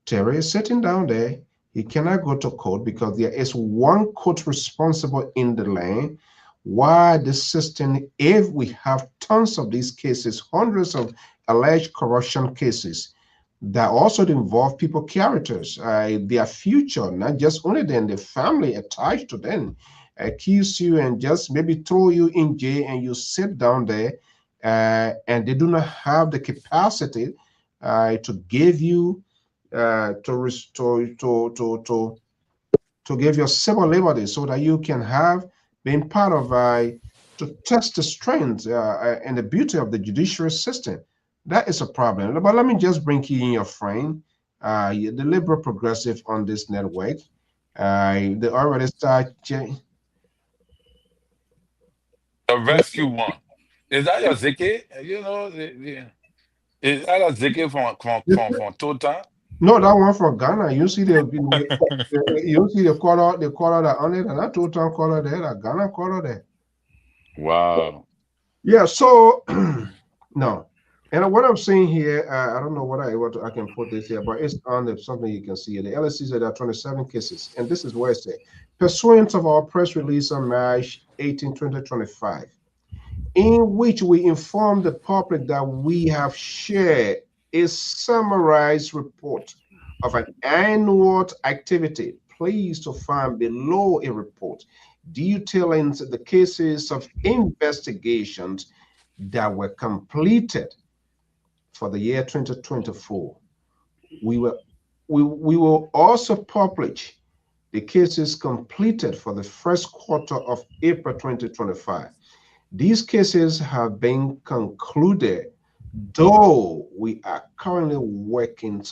Terry is sitting down there. He cannot go to court because there is one court responsible in the land. Why the system, if we have tons of these cases, hundreds of alleged corruption cases that also involve people characters, their future, not just only then the family attached to them, accuse you and just maybe throw you in jail and you sit down there, and they do not have the capacity to give you to give your civil liberty so that you can have been part of to test the strength and the beauty of the judiciary system. That is a problem. But let me just bring you in your frame. The liberal progressive on this network. They already start. The rescue one. Is that your Zeke? You know, is that a Zeke from Total? No, that one from Ghana. You see the color that on it, and that total color there, that Ghana color there. Wow. Yeah, so no. And what I'm saying here, I don't know what I can put this here, but it's on the something you can see. The LSC said there are 27 cases, and this is where it says, pursuant of our press release on March 18, 2025, in which we inform the public that we have shared a summarized report of an annual activity. Please to find below a report detailing the cases of investigations that were completed for the year 2024. We will we will also publish the cases completed for the first quarter of April 2025. These cases have been concluded, though we are currently working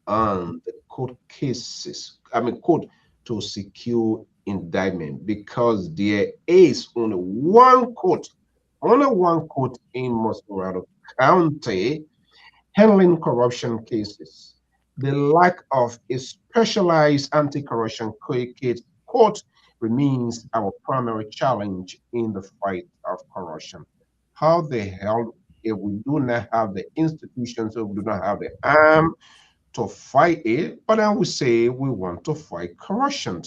on the court cases, court to secure indictment, because there is only one court in Moscow County handling corruption cases. The lack of a specialized anti-corruption court remains our primary challenge in the fight of corruption. How the hell, if we do not have the institutions, if we do not have the arm to fight it, but then we say we want to fight corruption.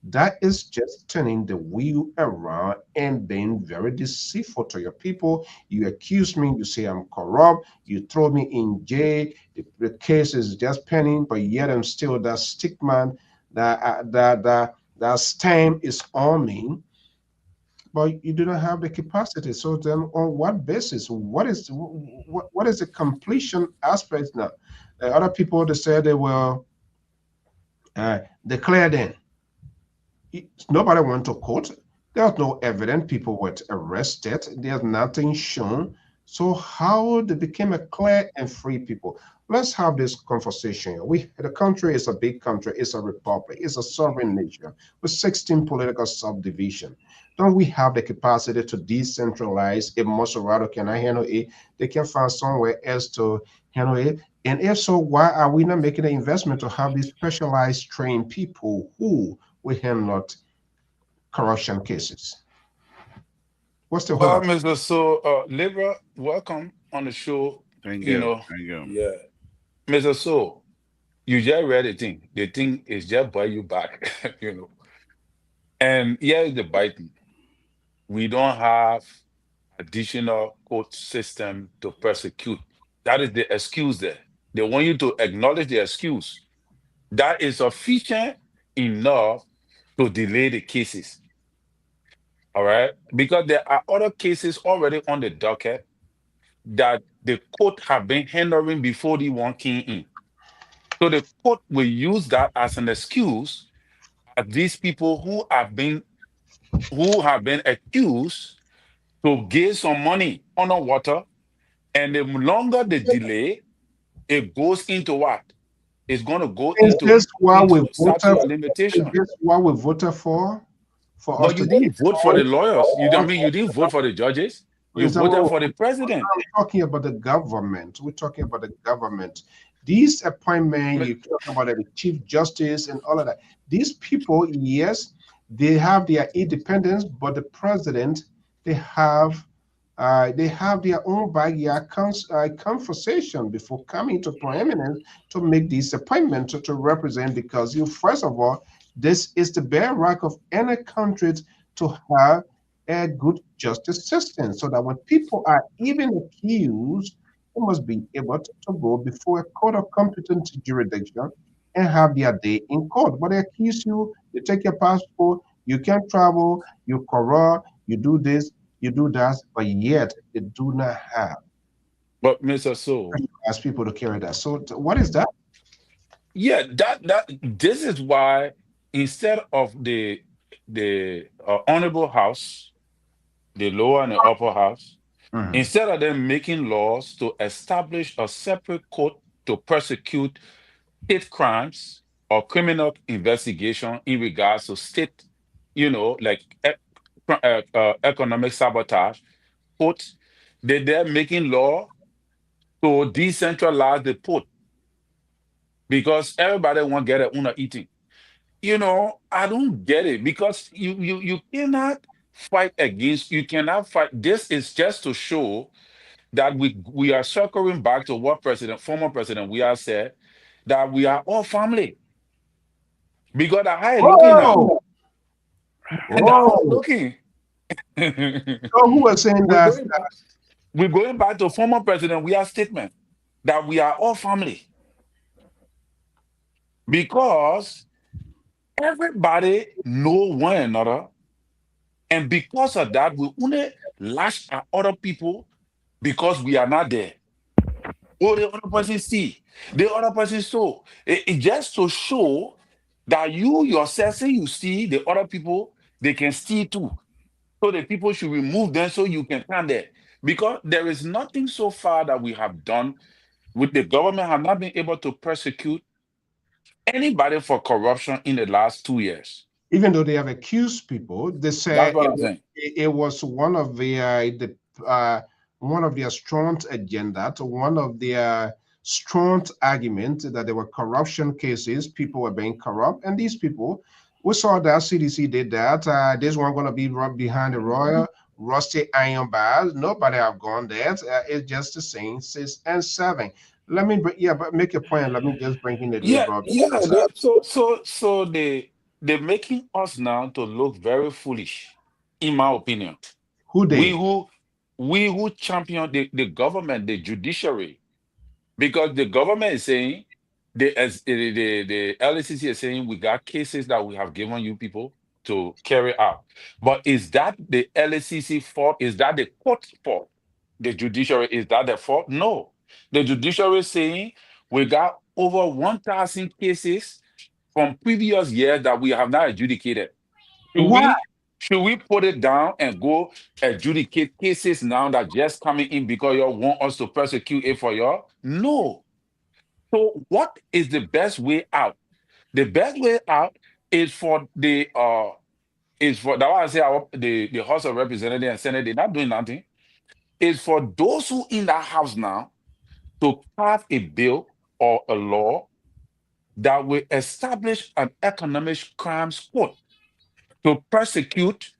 That is just turning the wheel around and being very deceitful to your people. You accuse me, you say I'm corrupt, you throw me in jail, the case is just pending, but yet I'm still that stigma, that stamp is on me, but you do not have the capacity. So then, on what basis? What is the completion aspect now? Other people they say they will declare them. Nobody went to court. There's no evidence. People were arrested. There's nothing shown. So how they became a clear and free people? Let's have this conversation. The country is a big country. It's a republic. It's a sovereign nation with 16 political subdivisions. Don't we have the capacity to decentralize? If Maserati cannot handle it, they can find somewhere else to handle it. And if so, why are we not making an investment to have these specialized trained people who will handle corruption cases? What's the hold Well, up? Mr. Libra, welcome on the show. Thank You you. know, Thank you. yeah. Mr. You just read the thing. The thing is just buy you back, you know. And here's the biting. We don't have additional court system to prosecute. That is the excuse there. They want you to acknowledge the excuse. That is sufficient enough to delay the cases. All right. Because there are other cases already on the docket that the court have been handling before the one came in. So the court will use that as an excuse at these people who have been accused to gain some money underwater, and the longer the delay, it goes into what? It's going to go Is this what we into voted? statute of Is limitation. this what we voted for us But to you keep didn't vote for the going? lawyers. I mean, you didn't vote for the judges. You Is that voted what for the president. I'm talking about? The government. We're talking about the government. These appointments, you talk about the chief justice and all of that. These people, yes, they have their independence, but the president, they have they have their own backyard conversation before coming to prominence to make these appointments to represent, because you, first of all, this is the bedrock of any country to have a good justice system, so that when people are even accused, they must be able to go before a court of competent jurisdiction and have their day in court. But they accuse you, you take your passport, you can't travel, you corrupt, you do this, you do that, but yet they do not have But Mr. So, as people to carry that. So what is that? yeah, this is why instead of the honorable house, the lower and the upper house, Mhm. instead of them making laws to establish a separate court to prosecute state crimes or criminal investigation in regards to state, like economic sabotage, court, they're making law to decentralize the port because everybody want to get a una eating. I don't get it because you cannot fight against, you cannot fight. This is just to show that we are circling back to what former president we have said, that we are all family. Because the how it looking now, Whoa, and the how it whoa. looking. So who was saying we're that? going back, we're going back to former president we have statement that we are all family because everybody know one another, and because of that, we only lash at other people because we are not there. Oh, the other person see, the other person saw. It just to show that you yourself, say you see the other people, they can see too. So the people should remove them so you can stand there. Because there is nothing so far that we have done with the government have not been able to prosecute anybody for corruption in the last 2 years. Even though they have accused people, they That's say what I'm saying. it was one of their strong agenda, to one of their strong arguments that there were corruption cases, people were being corrupt, and these people, we saw that CDC did that. This one going to be right behind the royal rusty iron bars. Nobody have gone there. It's just the same 6 and 7. Let me but make a point. Let me just bring in the Yeah, liberal yeah. because So they're making us now to look very foolish, in my opinion. who We they? who we who champion the government, the judiciary, because the government is saying the LCC is saying we got cases that we have given you people to carry out. But is that the LCC fault? Is that the court fault? The judiciary, is that the fault? No. The judiciary is saying we got over 1,000 cases from previous years that we have not adjudicated. Should Why? we should we put it down and go adjudicate cases now that just coming in because y'all want us to persecute it for y'all? No. So what is the best way out? The best way out is for that why I say the House of Representatives and Senate, they're not doing nothing. Is for those who in that house now to pass a bill or a law that will establish an economic crimes court to prosecute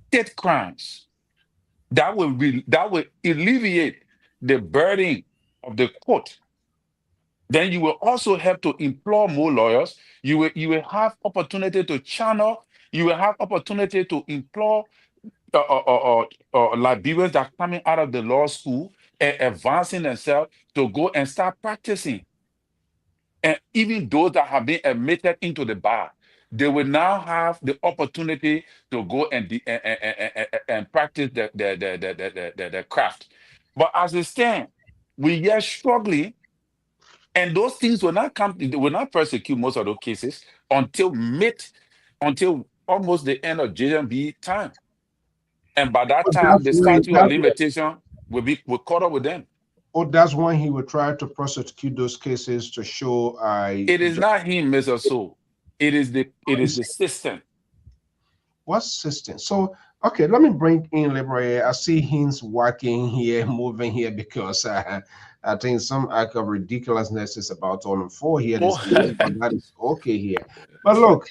state crimes. That will alleviate the burden of the court. Then you will also help to employ more lawyers. You will have opportunity to channel. You will have opportunity to employ Liberians that are coming out of the law school and advancing themselves to go and start practicing. And even those that have been admitted into the bar, they will now have the opportunity to go and practice the craft. But as it stands, we are struggling And those things will not come, they will not persecute most of those cases until almost the end of JMB time. And by that time, the statute of limitation will caught up with them. Oh, that's when he will try to prosecute those cases to show it is not him, Mr. So. It is the system. What system? So, okay, let me bring in Lpr. I see him working here, moving here, because I think some act of ridiculousness is about to unfold here this evening, but that is okay here. But look,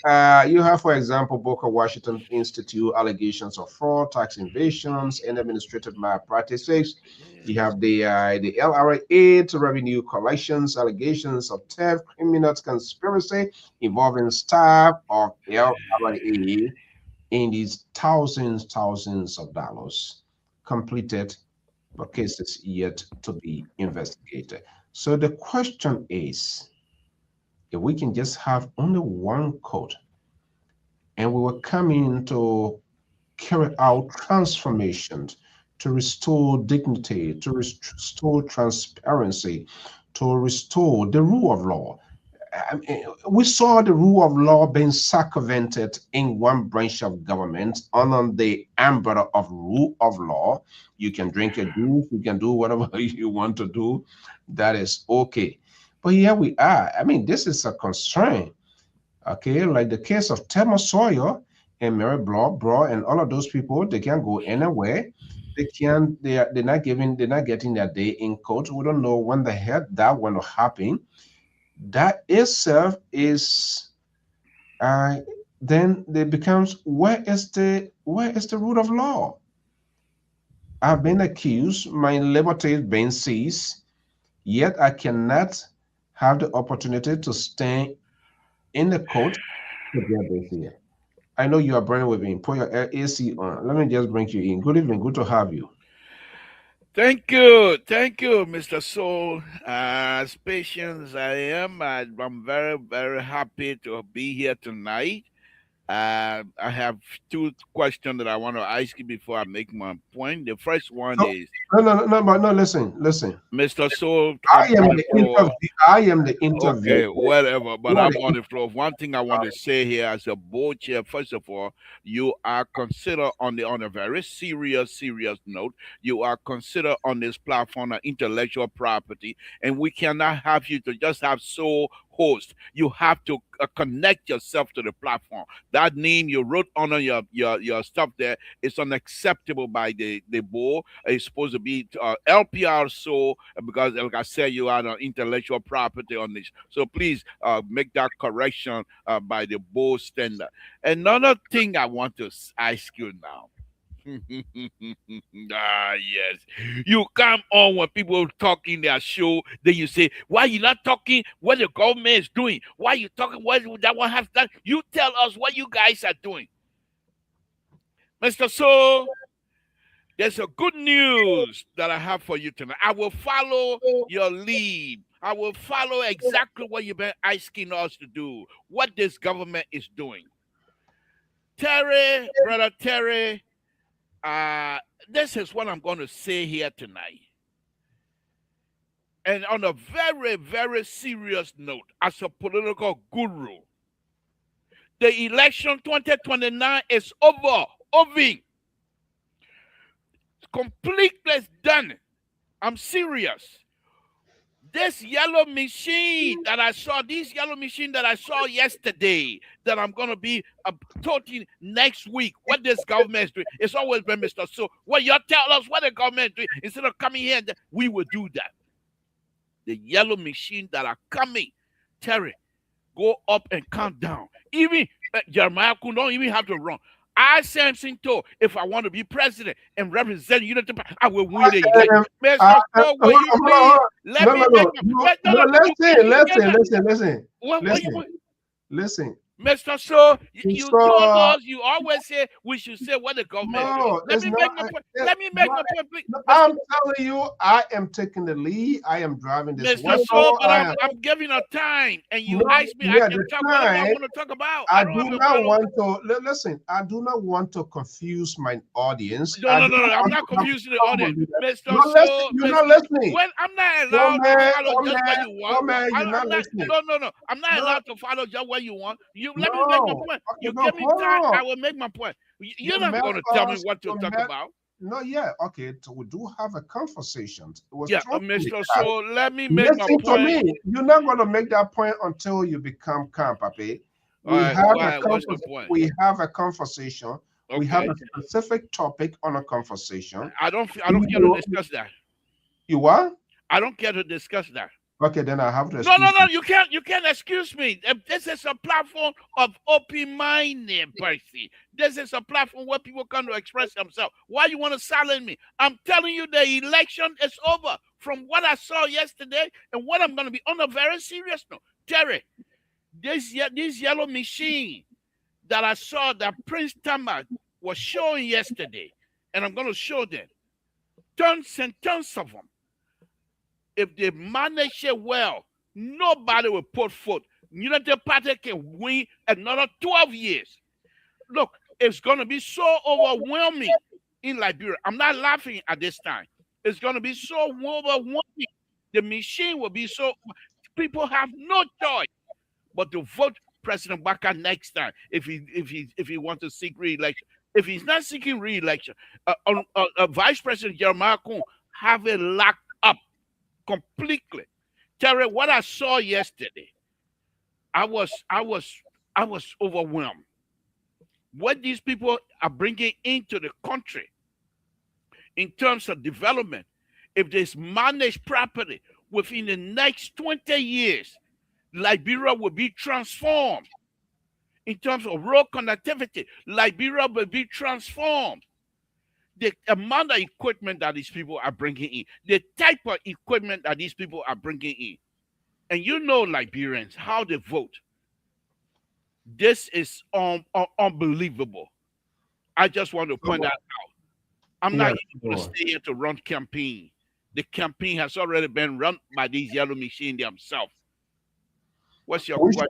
you have, for example, Booker Washington Institute allegations of fraud, tax evasions, and administrative malpractices. You have the LRA to revenue collections, allegations of theft, criminal conspiracy involving staff of LRA in these thousands of dollars completed, but cases yet to be investigated. So the question is, if we can just have only one code and we were coming to carry out transformations to restore dignity, to restore transparency, to restore the rule of law. I mean, we saw the rule of law being circumvented in one branch of government under the umbrella of rule of law. You can drink your juice, you can do whatever you want to do. That is okay. But here we are. I mean, this is a concern. Okay, like the case of Thelma Sawyer and Mary Bro, and all of those people, they can't go anywhere. They're not getting their day in court. We don't know when the hell that will happen. That itself is then it becomes, where is the rule of law? I've been accused, my liberty is being seized, yet I cannot have the opportunity to stand in the court to get this here. I know you are burning with me. Put your AC on. Let me just bring you in. Good evening. Good to have you. Thank you, Mr. Soul. As patient as I am, I'm very, very happy to be here tonight. I have two questions that I want to ask you before I make my point. The first one is no. Listen. Mr. Soul. I am the interviewer. Okay, whatever. But I'm on the floor. One thing I want to say here as a board chair, first of all, you are considered on a very serious note. You are considered on this platform an intellectual property, and we cannot have you to just have sole host. You have to connect yourself to the platform. That name you wrote on your stuff there is unacceptable by the board. It's supposed to be LPR, so because like I said, you are an intellectual property on this. So please make that correction by the board standard. Another thing I want to ask you now. Yes. You come on when people talk in their show, then you say, why you not talking what the government is doing? Why you talking what that one has done? You tell us what you guys are doing. Mr. So, there's a good news that I have for you tonight. I will follow your lead. I will follow exactly what you've been asking us to do, what this government is doing. Brother Terry, this is what I'm going to say here tonight. And on a very, very serious note, as a political guru, the election 2029 is over. Completely done. I'm serious. This yellow machine that I saw, yesterday, that I'm going to be talking next week, what this government is doing, it's always been Mr. So, what you tell us what the government is doing, instead of coming here, we will do that. The yellow machine that are coming, Terry, go up and count down. Even Jeremiah could don't even have to run. I, Samson, told if I want to be president and represent unity, I will win the election. Listen. Mr. So, you told So us, you always say we should say what the government do. no, Let it's me not. make my point. Let me make No, my point, please. no, Mr. I'm telling you, I am taking the lead. I am driving this Mr. vehicle. So, but I I'm am I'm giving a time, and you no, ask me, I yeah, can the talk whatever I time. want to talk about. I I don't do have a not problem. want to listen. I do not want to confuse my audience. No, I no, do no, not no. I'm want not to confuse confusing the audience, somebody. Mr. You're listening. So, You're not Mr. listening. When I'm not Oh allowed to man, follow oh just what man, you oh want, man, you're not I'm not. listening. No, no, no. I'm not No, allowed to follow just what you want. You let me make my no. point. Okay, You no, give me hold time, on. I will make my point. You You're not met going to tell me us. what to You talk met. about. No, yeah, okay. So we do have a conversation. It was Yeah, totally Mr. that. So, let me make my Listen to point. me. You're not going to make that point until you become calm, Papi. All We right, have a why? What's the point? We have a conversation. We have Okay, a specific topic on a conversation. I don't care to discuss that. You are? I don't care to discuss that. Okay, then I have to No, no, excuse no. you. You can't excuse me. This is a platform of open-minded person. This is a platform where people come to express themselves. Why you want to silence me? I'm telling you, the election is over. From what I saw yesterday and what I'm going to be on a very serious note, Terry, this yellow machine that I saw that Prince Tama was showing yesterday, and I'm going to show them tons and tons of them. If they manage it well, nobody will put foot. United Party can win another 12 years. Look, it's going to be so overwhelming in Liberia. I'm not laughing at this time. It's going to be so overwhelming. The machine will be so. People have no choice but to vote President Baka next time if he wants to seek re-election. If he's not seeking re-election, Vice President Jeremiah Kuhn have it locked up completely. Terry, what I saw yesterday, I was overwhelmed. What these people are bringing into the country in terms of development, if this managed properly within the next 20 years, Liberia will be transformed. In terms of road connectivity, Liberia will be transformed. The amount of equipment that these people are bringing in, the type of equipment that these people are bringing in, and you know Liberians, how they vote. This is unbelievable. I just want to point that out. I'm not going to stay here to run campaign. The campaign has already been run by these yellow machines themselves. What's your question?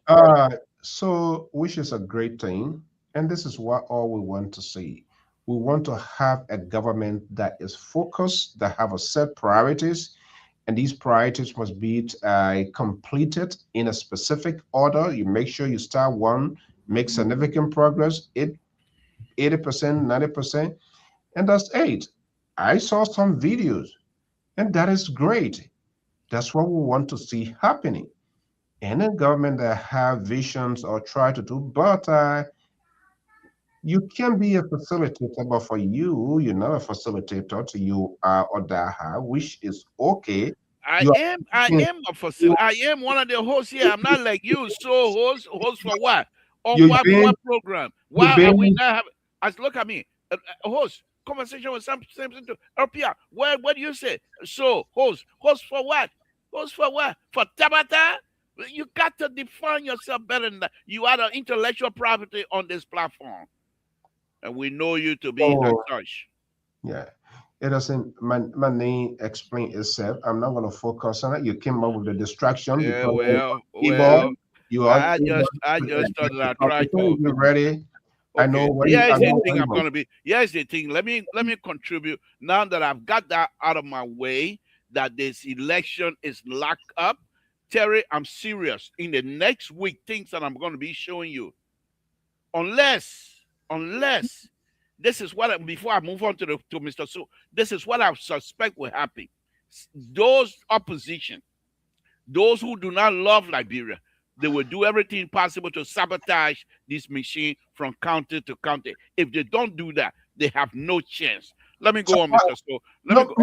So, which is a great thing. And this is what all we want to see. We want to have a government that is focused, that have a set priorities, and these priorities must be completed in a specific order. You make sure you start one, make significant progress, 80%, 90%, and that's 8. I saw some videos, and that is great. That's what we want to see happening. Any government that have visions or try to do, but you can be a facilitator, but for you, you're not a facilitator. To you are or that, which is okay. I You am a facilitator. I am one of the hosts here. I'm not like you. So host for what? On you been what program? you Why are we been not having? As look at me, host conversation with something to Lpr. What do you say? So host for what? Host for what? For Tabata? You got to define yourself better than that. You are the intellectual property on this platform, and we know you to be as such. yeah. It doesn't my name explain itself. I'm not gonna focus on it. You came up with a distraction Yeah, because well, you are I just thought that I tried to. you ready. I know Okay, where you here's I the know thing where I'm you gonna be. Here's the thing. Let me contribute now that I've got that out of my way. That this election is locked up. Terry, I'm serious. In the next week, things that I'm gonna be showing you, unless this is what before I move on to Mr. So, this is what I suspect will happen. Those opposition, those who do not love Liberia, they will do everything possible to sabotage this machine from county to county. If they don't do that, they have no chance. Let me go on, Mr. So. No.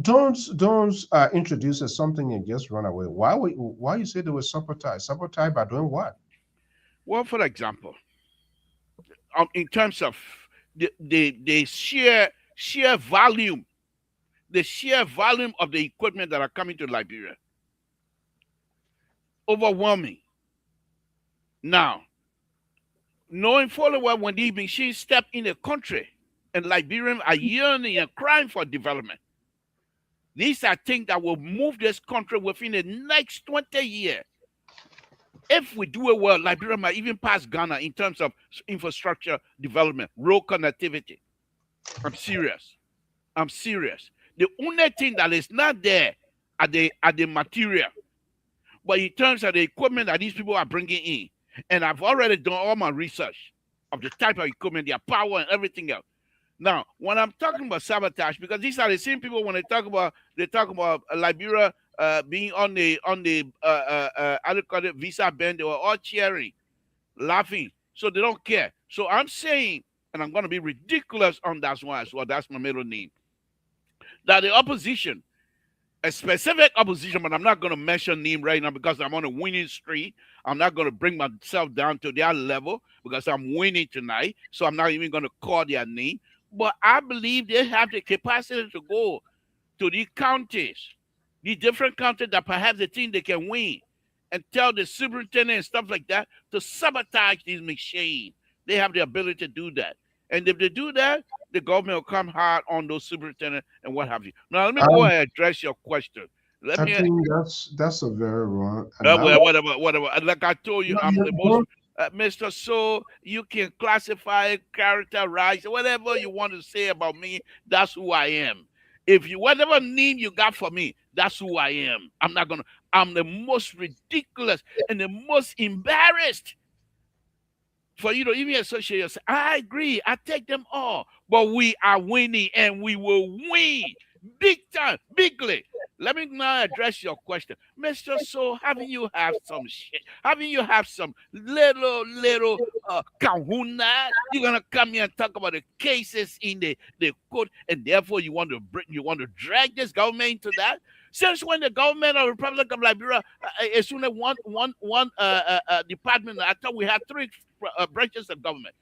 Don't introduce as something and just run away. Why you say they were sabotage? Sabotage by doing what? Well, for example, in terms of the sheer volume, the sheer volume of the equipment that are coming to Liberia, overwhelming. Now, knowing fully well when these machines step in the country and Liberians are yearning and crying for development. These are things that will move this country within the next 20 years. If we do it well, Liberia might even pass Ghana in terms of infrastructure development, road connectivity. I'm serious. I'm serious. The only thing that is not there are the material. But in terms of the equipment that these people are bringing in, and I've already done all my research of the type of equipment, their power, and everything else. Now, when I'm talking about sabotage, because these are the same people when they talk about Liberia being on the visa ban, they were all cheering, laughing, so they don't care. So I'm saying, and I'm going to be ridiculous on that one as well. That's my middle name. That the opposition, a specific opposition, but I'm not going to mention name right now because I'm on a winning streak. I'm not going to bring myself down to their level because I'm winning tonight. So I'm not even going to call their name. But I believe they have the capacity to go to these counties, these different counties that perhaps they think they can win, and tell the superintendent and stuff like that to sabotage these machines. They have the ability to do that. And if they do that, the government will come hard on those superintendents and what have you. Now, let me go ahead and address your question. I think that's a very wrong Whatever. Like I told you, I'm the most Mr. So you can classify, characterize, whatever you want to say about me. That's who I am. If you whatever name you got for me, that's who I am. I'm the most ridiculous and the most embarrassed for you to even associate yourself. I agree. I take them all. But we are winning and we will win big time, bigly. Let me now address your question. Mr. So, haven't you have some shit? Haven't you have some little kahuna? You're gonna come here and talk about the cases in the court, and therefore you want to drag this government into that? Since when the government of the Republic of Liberia is only one department, I thought we had three branches of government: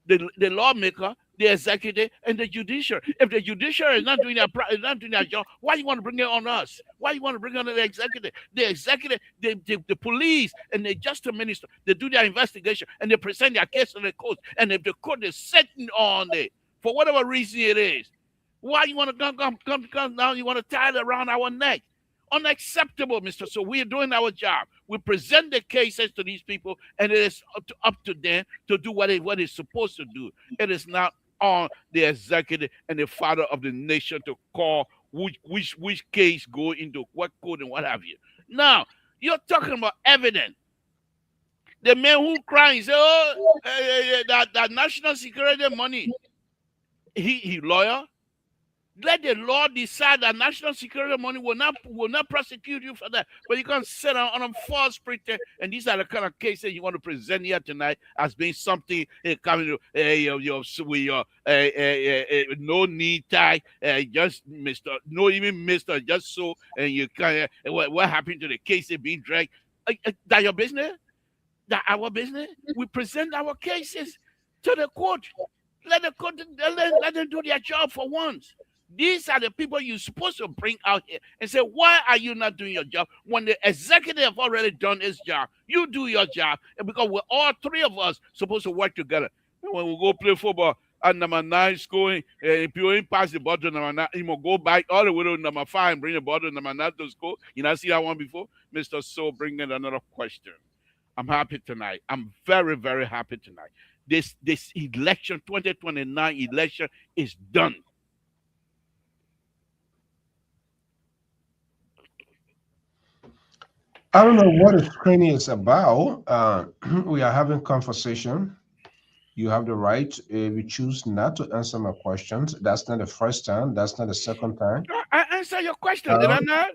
the lawmaker, the executive, and the judiciary. If the judiciary is not doing their job, why you want to bring it on us? Why you want to bring it on the executive? The executive, the police, and the justice minister, they do their investigation and they present their case to the court. And if the court is sitting on it, for whatever reason it is, why you want to come now? You want to tie it around our neck? Unacceptable, Mr. So we are doing our job. We present the cases to these people, and it is up to them to do what it's supposed to do. It is not on the executive and the father of the nation to call which case go into what court and what have you. Now, you're talking about evidence. The man who cries, say, oh, that national security money, he lawyer. Let the law decide that national security money will not prosecute you for that. But you can't sit on a false pretense. And these are the kind of cases you want to present here tonight as being something coming to no need tie, just Mr. Just so, and you can what happened to the case being dragged? That your business? That our business? We present our cases to the court. Let the court let them do their job for once. These are the people you're supposed to bring out here and say, why are you not doing your job? When the executive have already done his job, you do your job. And because we're all three of us supposed to work together. And when we go play football at number 9 scoring, if you ain't pass the ball to number 9, you will go back all the way to number 5 and bring the ball to number 9 to score. You know, see that one before? Mr. So, bring in another question. I'm happy tonight. I'm very, very happy tonight. This election, 2029 election, is done. I don't know what the screening is about. We are having conversation. You have the right. If you choose not to answer my questions, that's not the first time. That's not the second time. I answered your question, did I not?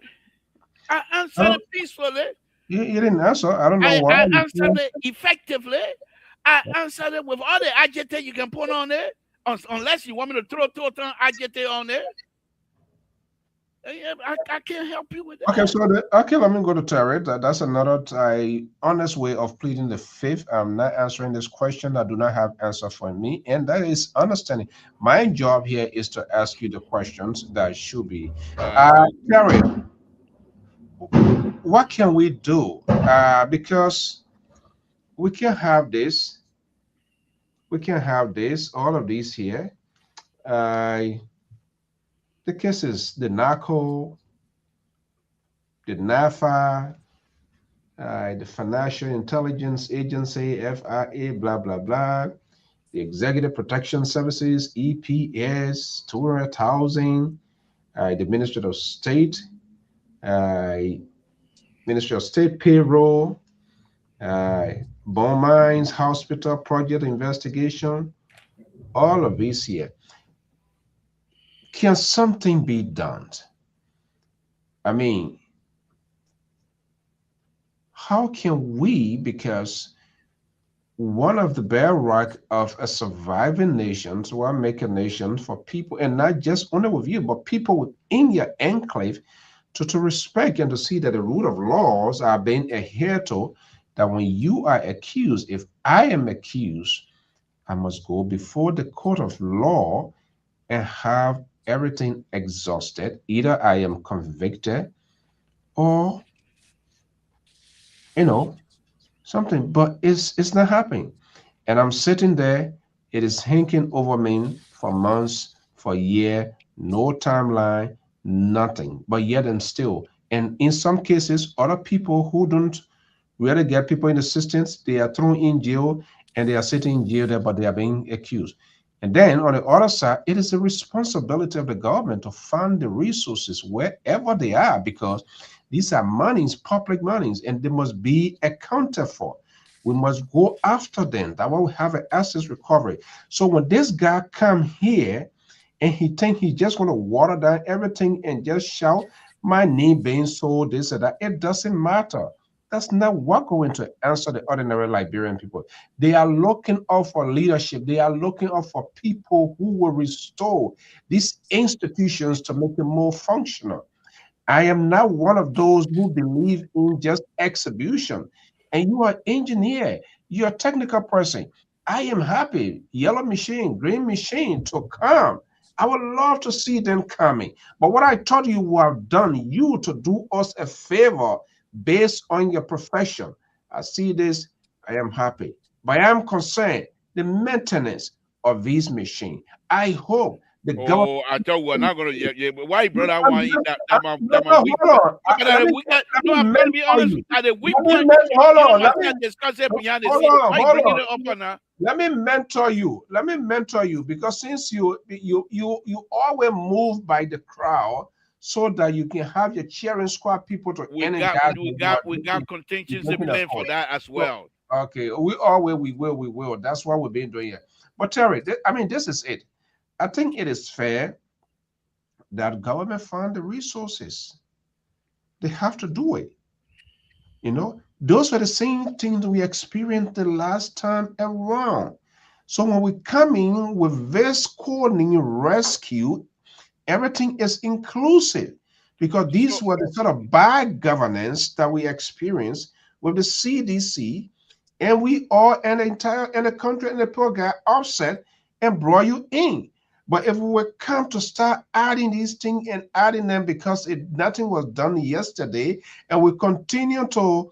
I answered it peacefully. You didn't answer. I don't know why. I answered it effectively. I answered it with all the adjectives you can put on it, unless you want me to throw total adjective on it. I can't help you with that. Okay, let me go to Terry. That's another honest way of pleading the fifth. I'm not answering this question that do not have answer for me, and that is understanding. My job here is to ask you the questions that should be. Terry, what can we do? Because we can have this. We can have this, all of these here. The cases, the NACO, the NAFA, the Financial Intelligence Agency, FIA, blah, blah, blah, the Executive Protection Services, EPS, 200,000, the Ministry of State, uh, Ministry of State payroll, bond mines, hospital project investigation, all of these here. Can something be done? I mean, how can we, because one of the bedrock of a surviving nation, so I make a nation for people, and not just only with you, but people within your enclave, to respect and to see that the rule of laws are being adhered to, that when you are accused, if I am accused, I must go before the court of law and have everything exhausted. Either I am convicted or, you know, something, but it's not happening. And I'm sitting there, it is hanging over me for months, for a year, no timeline, nothing. But yet and still, and in some cases, other people who don't really get people in assistance, they are thrown in jail and they are sitting in jail there, but they are being accused. And then on the other side, it is the responsibility of the government to fund the resources wherever they are, because these are monies, public monies, and they must be accounted for. We must go after them. That way we have an assets recovery. So when this guy come here and he think he's just going to water down everything and just shout, my name being sold, this and that, it doesn't matter. That's not what going to answer the ordinary Liberian people. They are looking out for leadership. They are looking out for people who will restore these institutions to make them more functional. I am not one of those who believe in just execution. And you are engineer, you're a technical person. I am happy, yellow machine, green machine to come. I would love to see them coming. But what I thought you would have done, you to do us a favor based on your profession. I see this, I am happy. But I am concerned the maintenance of these machines. I hope the government. Oh, I thought we're not gonna. Yeah, but why, brother? I No, want to eat no, that hold weak. on. Yeah, but Let me, no, I'm gonna be mentor honest. you. At the weak Let me point, hold you don't on. have to discuss it behind the Hold scene. on, Why you hold bringing on. it up on now? Let me mentor you. Let me mentor you, because since you always move by the crowd so that you can have your cheering squad people to energize We got contingency plan for that as well. Okay, we will. That's what we've been doing here. But Terry, I mean, this is it. I think it is fair that government fund the resources. They have to do it. You know, those were the same things we experienced the last time around. So when we come in with this coordinating rescue, everything is inclusive, because these were the sort of bad governance that we experienced with the CDC, and we all and the country and the poor got upset and brought you in. But if we were come to start adding these things and adding them because nothing was done yesterday, and we continue to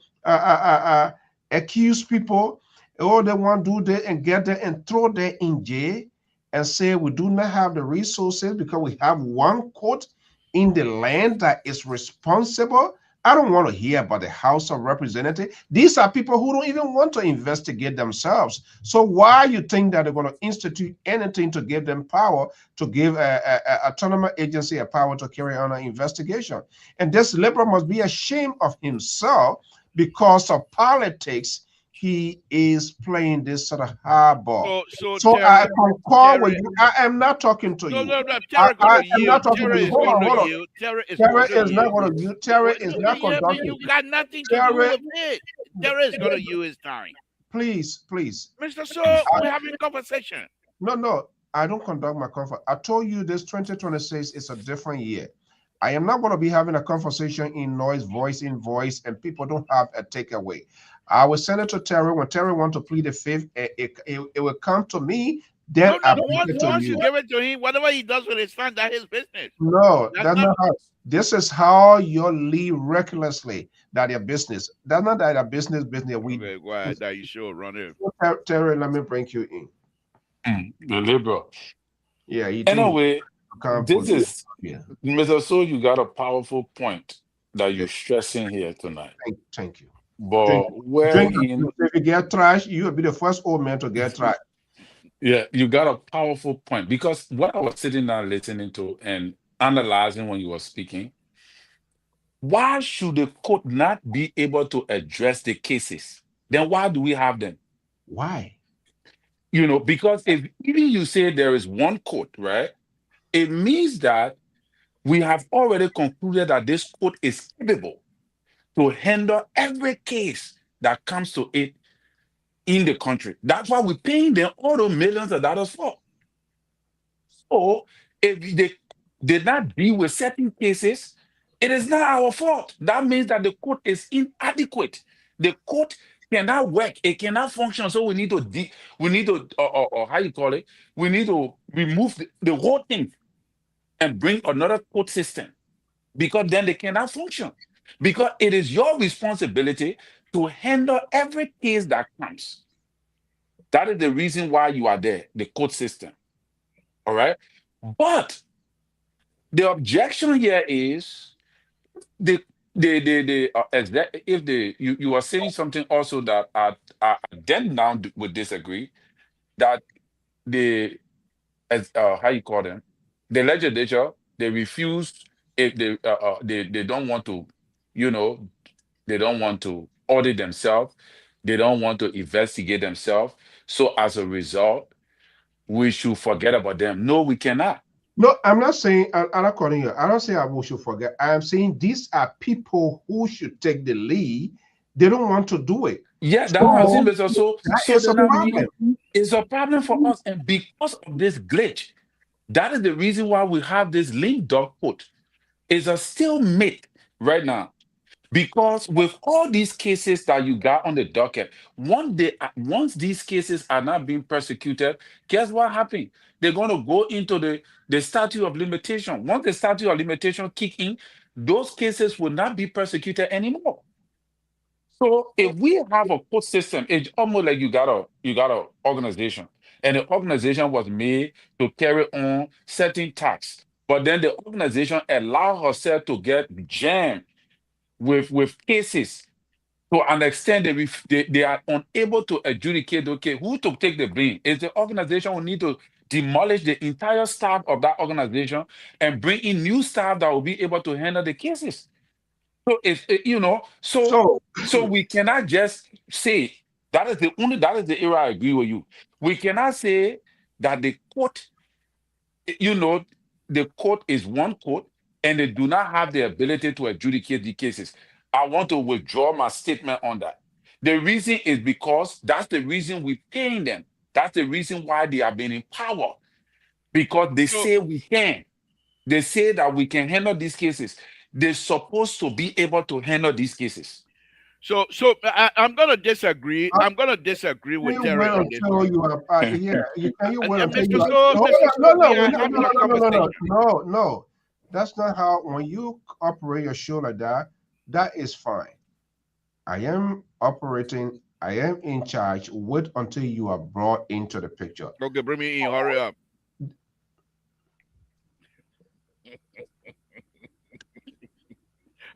accuse people, oh, they want to do that and get there and throw them in jail, and say we do not have the resources because we have one court in the land that is responsible. I don't want to hear about the House of Representatives. These are people who don't even want to investigate themselves. So why you think that they're going to institute anything to give them power, to give a autonomous agency a power to carry on an investigation? And this liberal must be ashamed of himself because of politics. He is playing this sort of hardball. So Terry, I concur with you. I am not talking to you. No, Terry am not talking to you. Hold on. Terry is not going to use. Terry is not conducting. You got nothing to do with it. Terry is going to use his time. Please. Mr. So, we're having a conversation. No, I don't conduct my conference. I told you this 2026 is a different year. I am not going to be having a conversation in noise, voice in voice, and people don't have a takeaway. I will send it to Terry. When Terry wants to plead the fifth, it will come to me. Then once you give it to him, whatever he does with his son, that's his business. No, that's not how. This is how you leave recklessly that your business. That's not that your business. Okay, go ahead. That you sure run it. Terry, let me bring you in. The liberal. Yeah, he did. Anyway, Can't this put. is Yeah. Mr. So you got a powerful point that Yeah. you're stressing here tonight. Thank you. Drink, But drink. wherein, If you get trash, you will be the first old man to get trash. yeah, you got a powerful point because what I was sitting down listening to and analyzing when you were speaking, why should the court not be able to address the cases? Then why do we have them? Why? Because if even you say there is one court, right, it means that we have already concluded that this court is capable to handle every case that comes to it in the country. That's why we're paying them all the millions of dollars for. So if they did not deal with certain cases, it is not our fault. That means that the court is inadequate. The court cannot work. It cannot function. So we need to, or how you call it, we need to remove the whole thing and bring another court system because then they cannot function. Because it is your responsibility to handle every case that comes. That is the reason why you are there, the court system. All right. But the objection here is if you are saying something also that I then now would disagree that the how you call them, the legislature, they refuse if they don't want to, you know they don't want to audit themselves, they don't want to investigate themselves, so as a result we should forget about them. No, we cannot. No, I'm not saying I'm not calling you. I don't say we should forget. I am saying these are people who should take the lead. They don't want to do it. Yeah, that's what I'm saying. So But that so is a then I mean, problem. it's a problem for us, and because of this glitch, that is the reason why we have this link dog put. It's a stalemate right now. Because with all these cases that you got on the docket, once these cases are not being persecuted, guess what happened? They're going to go into the statute of limitation. Once the statute of limitation kick in, those cases will not be persecuted anymore. So if we have a court system, it's almost like you got a organization, and the organization was made to carry on certain tasks, but then the organization allowed herself to get jammed with cases to an extent they are unable to adjudicate, okay, who to take the blame. Is the organization will need to demolish the entire staff of that organization and bring in new staff that will be able to handle the cases. So if So so we cannot just say that is the area I agree with you. We cannot say that you know, the court is one court and they do not have the ability to adjudicate the cases. I want to withdraw my statement on that. The reason is because that's the reason we're paying them. That's the reason why they have been in power. Because they So, say we can. They say that we can handle these cases. They're supposed to be able to handle these cases. I'm gonna disagree. uh, I'm gonna disagree can with you Terry wait on this until one. you are yeah, can you wait until Mr. you are So, no Mr. no So, no we no are no no having no a no no conversation. no. That's not how when you operate your show like that, that is fine. I am operating, I am in charge. Wait until you are brought into the picture. Okay, bring me in. Hurry up.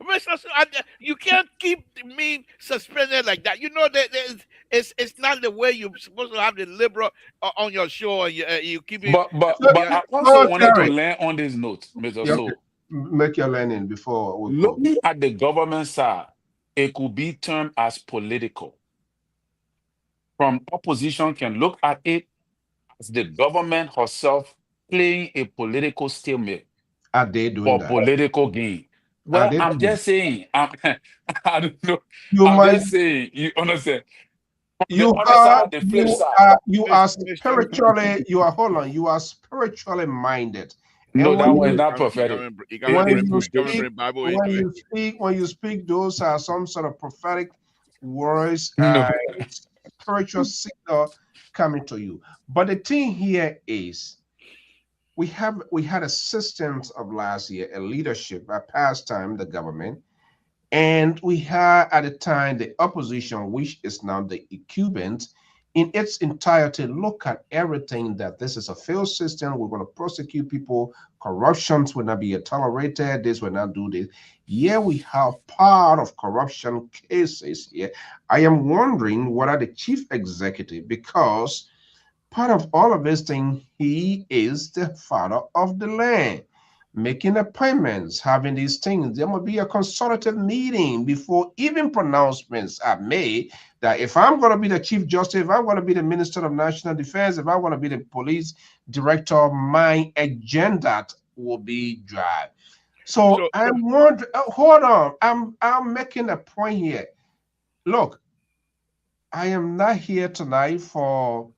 Mr. So, you can't keep me suspended like that. You know that it's not the way you're supposed to have the liberal on your show, and you keep it. But but So, but I also so wanted to Terry, land on this note, Mr. you have to So. make your learning before we go. Looking at the government side, it could be termed as political. From opposition can look at it as the government herself playing a political stalemate Are they doing for that? political gain. Are Well, they I'm doing just saying, I don't know. you I'm might just saying, you understand? From the you other are side, the flip side. you are Mr. spiritually you are hold on, you are spiritually minded. No, And that when one is you not prophetic. You come when and bring you bring speak Bible into it. when you speak, those are some sort of prophetic words, No. spiritual signal coming to you. But the thing here is we had a systems of last year, a leadership, a pastime, the government, and we had at the time the opposition, which is now the incumbent in its entirety look at everything that this is a failed system. We're going to prosecute people. Corruptions will not be tolerated. This will not do this. Yeah, we have part of corruption cases here. I am wondering what are the chief executive, because part of all of this thing, he is the father of the land, making appointments, having these things. There must be a consultative meeting before even pronouncements are made that if I'm going to be the chief justice, if I'm going to be the minister of national defense, if I'm going to be the police director, my agenda will be drive. So I'm wondering, hold on, I'm making a point here. Look, I am not here tonight for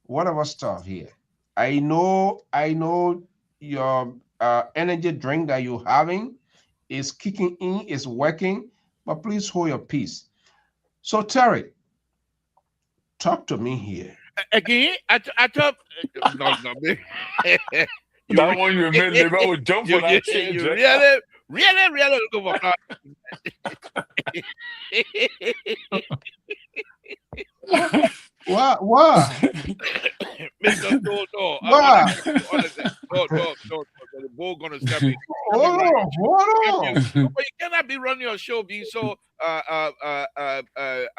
whatever stuff here. I know your energy drink that you're having is kicking in, is working, but please hold your peace. So Terry, talk to me here. Again, I thought no, you That one you made, maybe I would jump for that change. you really looking for What? Mr. No, What? the bull gonna step in. Hold on. But you cannot be running your show being so how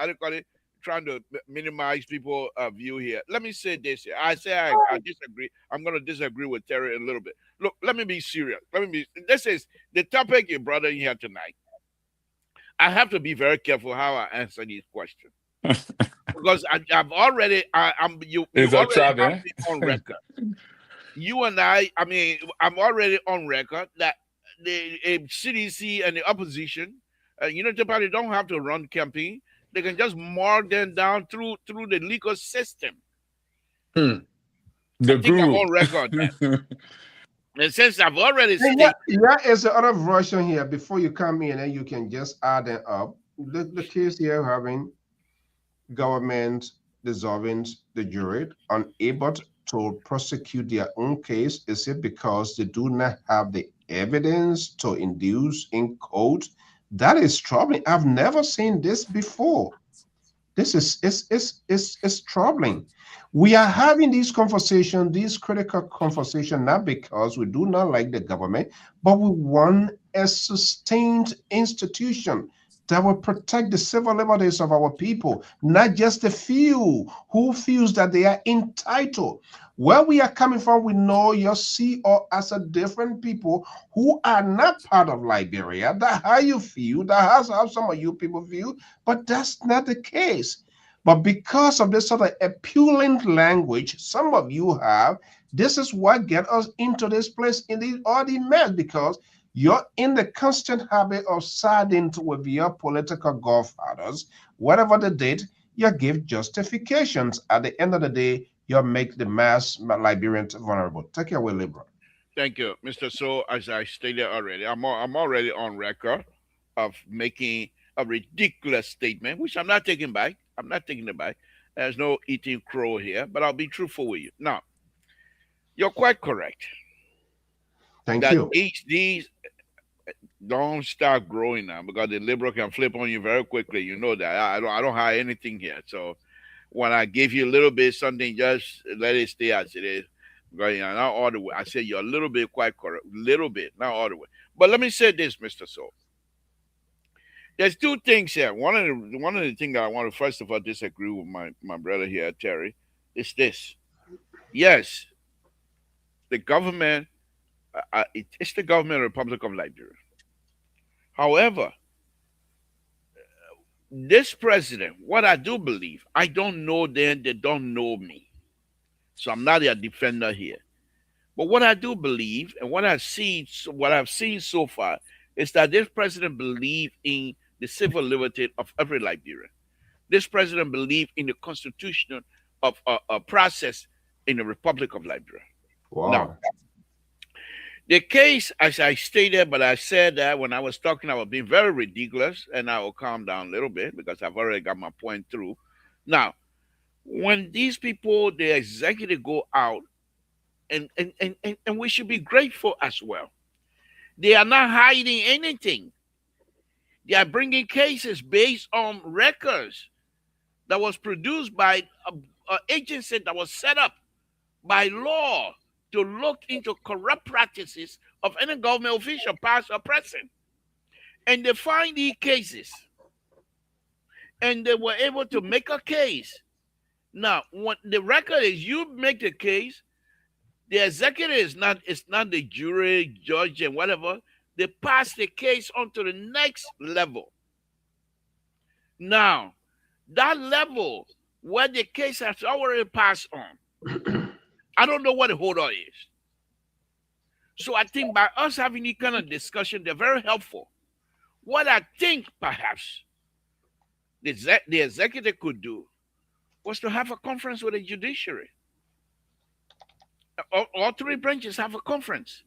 do you call it? Trying to minimize people view here. Let me say this here. I disagree. I'm gonna disagree with Terry a little bit. Look, let me be serious. This is the topic you brought in here tonight. I have to be very careful how I answer these questions. Because I'm already on record. You and I mean, I'm already on record that the CDC and the opposition, the party don't have to run campaign. They can just mark them down through the legal system. The I think I'm on record. And since I've already stated, is the other version here before you come in, and you can just add them up. The case here having government dissolving the jury, unable to prosecute their own case. Is it because they do not have the evidence to induce in court? That is troubling. I've never seen this before. This is troubling. We are having these conversations, these critical conversations, not because we do not like the government, but we want a sustained institution that will protect the civil liberties of our people, not just the few who feels that they are entitled. Where we are coming from, we know you see us as a different people who are not part of Liberia. That's how you feel. That's how some of you people feel, but that's not the case. But because of this sort of appealing language some of you have, this is what get us into this place in all the mess, because you're in the constant habit of siding with your political godfathers. Whatever the date, you give justifications. At the end of the day, you make the mass Liberians vulnerable. Take it away, Libra. Thank you, Mr. So, as I stated already, I'm already on record of making a ridiculous statement, which I'm not taking back. I'm not taking it back. There's no eating crow here, but I'll be truthful with you. Now, you're quite correct. Thank you. These don't start growing now, because the liberal can flip on you very quickly. You know that. I don't hide anything here. So when I give you a little bit something, just let it stay as it is. Because not all the way. I say you're a little bit quite correct. Little bit, not all the way. But let me say this, Mr. So. There's two things here. One of the things I want to first of all disagree with my brother here, Terry, is this. Yes, the government, it's the government of the Republic of Liberia. However, this president, what I do believe, I don't know them, they don't know me. So I'm not a defender here. But what I do believe, and what I've seen so far, is that this president believes in the civil liberty of every Liberian. This president believes in the constitution of a process in the Republic of Liberia. Wow. Now, the case, as I stated, but I said that when I was talking, I was being very ridiculous, and I will calm down a little bit because I've already got my point through. Now, when these people, the executive, go out, and we should be grateful as well. They are not hiding anything. They are bringing cases based on records that was produced by agency that was set up by law to look into corrupt practices of any government official, past or present. And they find these cases. And they were able to make a case. Now, what the record is, you make the case, the executive is not, it's not the jury, judge, and whatever. They pass the case on to the next level. Now, that level where the case has already passed on, I don't know what the hold on is. So I think by us having this kind of discussion, they're very helpful. What I think perhaps the executive could do was to have a conference with the judiciary. All three branches have a conference.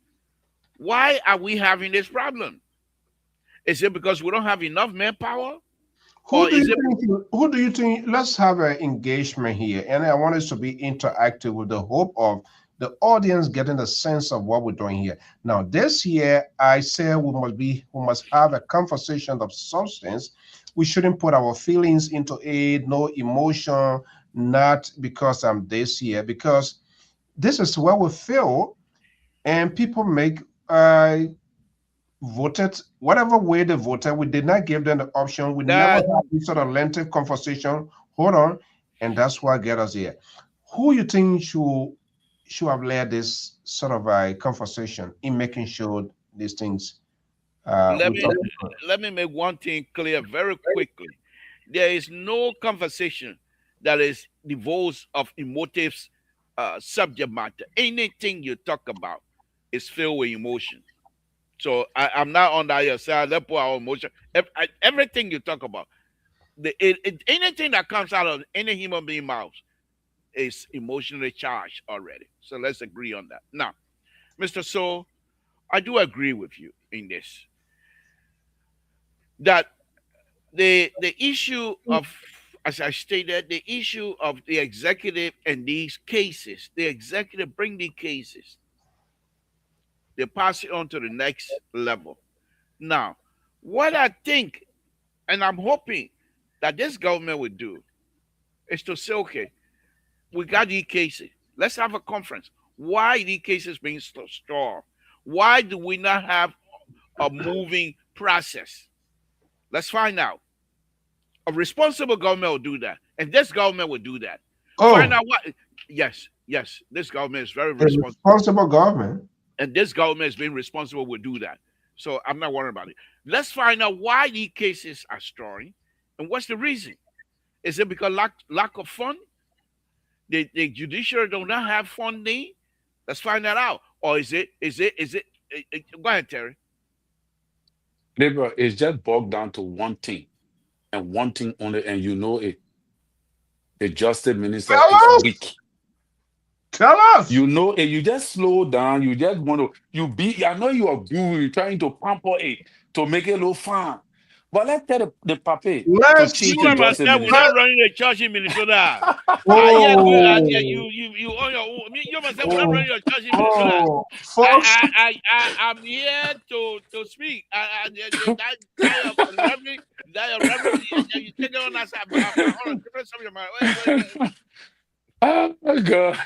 Why are we having this problem? Is it because we don't have enough manpower? Who do you think? Let's have an engagement here, and I want us to be interactive with the hope of the audience getting a sense of what we're doing here. Now, this year, I say we must have a conversation of substance. We shouldn't put our feelings into it, no emotion, not because I'm this here, because this is where we feel, and people make voted whatever way they voted. We did not give them the option. We never had this sort of lengthy conversation. Hold on, and that's what get us here. Who you think should have led this sort of a conversation in making sure these things? Let me make one thing clear very quickly. There is no conversation that is devoid of emotives, subject matter. Anything you talk about is filled with emotion. So I'm not on that your side. Let's put our emotion. Everything you talk about, anything that comes out of any human being mouth is emotionally charged already. So let's agree on that. Now, Mr. So, I do agree with you in this. That the issue of, as I stated, the issue of the executive and these cases, the executive bring the cases, they pass it on to the next level. Now, what I think, and I'm hoping that this government would do, is to say, okay, we got these cases. Let's have a conference. Why these cases being so strong? Why do we not have a moving process? Let's find out. A responsible government will do that. And this government will do that. Find out what. Yes, this government is very responsible. Responsible government. And this government is being responsible will do that. So I'm not worried about it. Let's find out why these cases are strong and what's the reason. Is it because lack of fund? The judiciary do not have funding? Let's find that out. Or is it go ahead, Terry. Labor is just bogged down to one thing and one thing only, and you know it. The justice minister is weak. Tell us. You know it. You just slow down. You just want to. I know you are good. You're trying to pamper it to make it look fun. But let's tell the papi to change the justice minister. We're not running a church in Minnesota. You on your own. You must say we're not running a church in Minnesota. I'm here to speak. That you take it on as a different subject. Oh my God.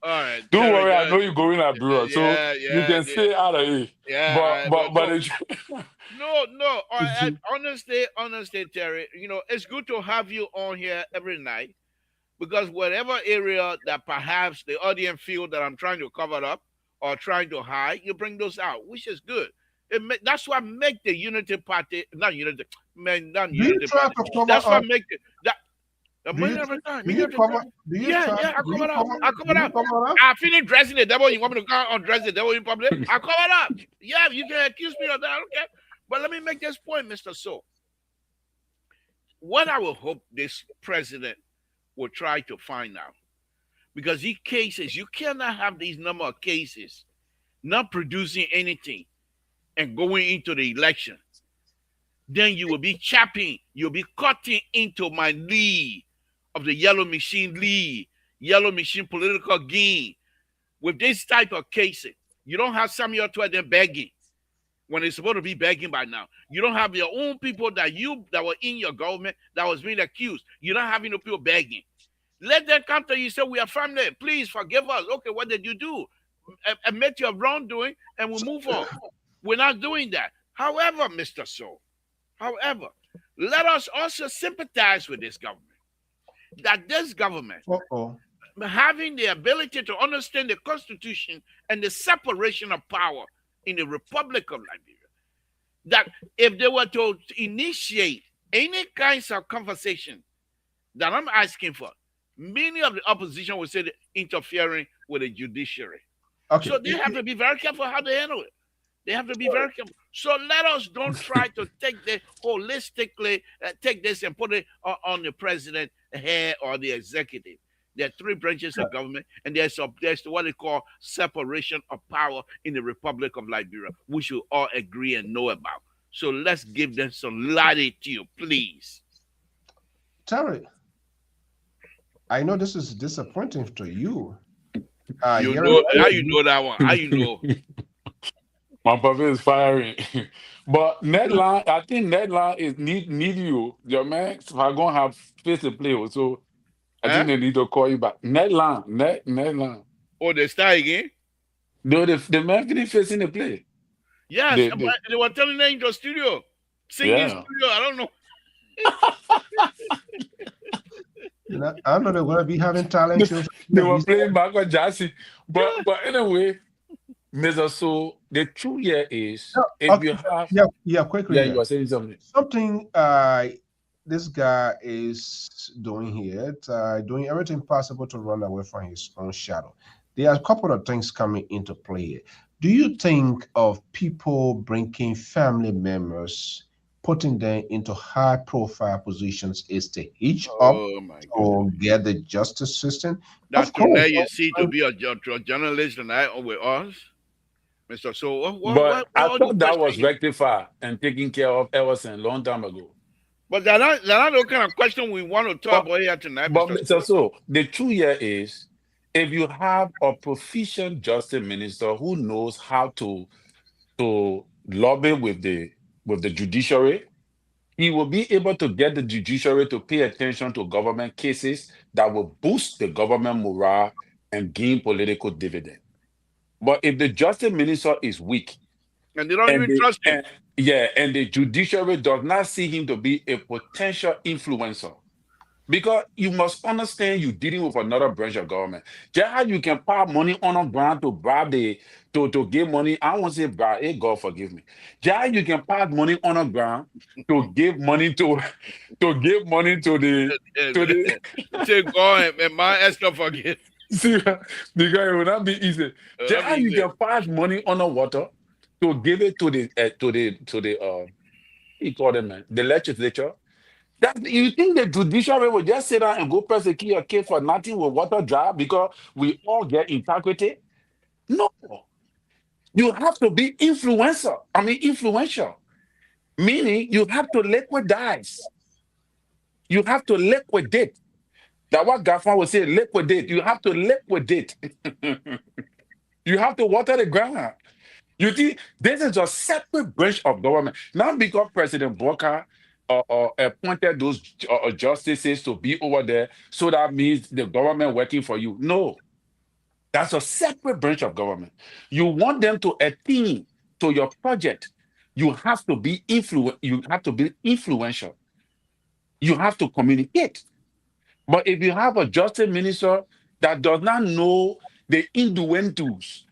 All right. Don't worry, I know you're going abroad, so you can stay out of it. Yeah. But no. Honestly, Terry, it's good to have you on here every night because whatever area that perhaps the audience feel that I'm trying to cover up or trying to hide, you bring those out, which is good. That's what make the Unity Party, not Unity, man, not Unity Party. That's what make that. I cover it up. I finished dressing the devil. You want me to go undress the devil in public? I cover it up. Yeah, you can accuse me of that. Okay. But let me make this point, Mr. So. What I will hope this president will try to find out, because these cases, you cannot have these number of cases not producing anything and going into the election. Then you will be chapping, you'll be cutting into my lead of the yellow machine political gain with this type of cases. You don't have Samuel to them begging. when it's supposed to be begging by now. You don't have your own people that were in your government that was being accused. You're not having no people begging. Let them come to you and say, we are family. Please forgive us. Okay, what did you do? Admit your wrongdoing and we'll move on. We're not doing that. However, Mr. Soul, let us also sympathize with this government. That this government, having the ability to understand the Constitution and the separation of power in the Republic of Liberia, that if they were to initiate any kinds of conversation that I'm asking for, many of the opposition would say interfering with the judiciary. Okay. So they have to be very careful how they handle it. They have to be very careful. So let us don't try to take this holistically, take this and put it on the president head or the executive. There are three branches of government, and there's what they call separation of power in the Republic of Liberia, which we all agree and know about. So let's give them some latitude, please. Terry, I know this is disappointing to you. How you know that one? How you know? My papa is firing. But Netline, I think Netline is need you. Your man are gonna have space to play. So I think they need to call you back. Netline. Oh, they start again? No, the man finished facing the play. Yes, but they were telling them into the studio. Singing studio, I don't know. I know they're gonna be having talent shows. They were playing back on Jassy. But anyway, Mr. So the truth here is you have quickly. You were saying something. Something this guy is doing here, doing everything possible to run away from his own shadow. There are a couple of things coming into play here. Do you think of people bringing family members, putting them into high-profile positions is to hitch up or get the justice system? That's today you see to be a journalist tonight with us, Mr. So. I thought that was rectified and taken care of ever since a long time ago. But they're not the kind of question we want to talk about here tonight. But Mr. So, the truth here is, if you have a proficient justice minister who knows how to lobby with the judiciary, he will be able to get the judiciary to pay attention to government cases that will boost the government morale and gain political dividend. But if the justice minister is weak, and they don't even trust him, and the judiciary does not see him to be a potential influencer, because you must understand you're dealing with another branch of government. Just how you can pile money on the ground to bribe to give money. I won't say bribe. Hey, God forgive me. Just how you can pile money on the ground to give money to give money to the say God and my Esther forgive. See, because it will not be easy. Just how you can pass money on the water to give it to the you call them, man, the legislature. You think the judiciary will just sit down and go prosecute your case for nothing with water dry because we all get integrity? No. You have to be influential. Meaning you have to liquidize. You have to liquidate. That's what Gaffan would say, liquidate. You have to liquidate. You have to water the ground. You see, this is a separate branch of government. Not because President Booker appointed those justices to be over there, so that means the government working for you. No, that's a separate branch of government. You want them to attend to your project. You have to be You have to be influential. You have to communicate. But if you have a justice minister that does not know the innuendos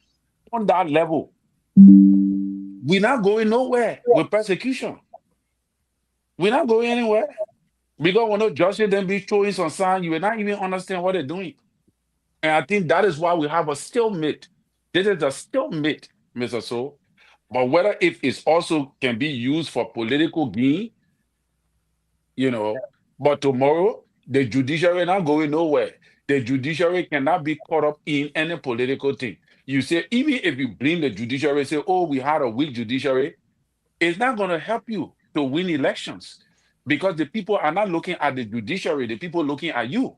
on that level, we're not going nowhere with persecution. We're not going anywhere. Because when no justice then be showing some sign, you will not even understand what they're doing. And I think that is why we have a stalemate. This is a stalemate, Mr. So. But whether if it's also can be used for political gain, but tomorrow, the judiciary not going nowhere. The judiciary cannot be caught up in any political thing. You say, even if you blame the judiciary, say, oh, we had a weak judiciary, it's not going to help you to win elections because the people are not looking at the judiciary, the people looking at you.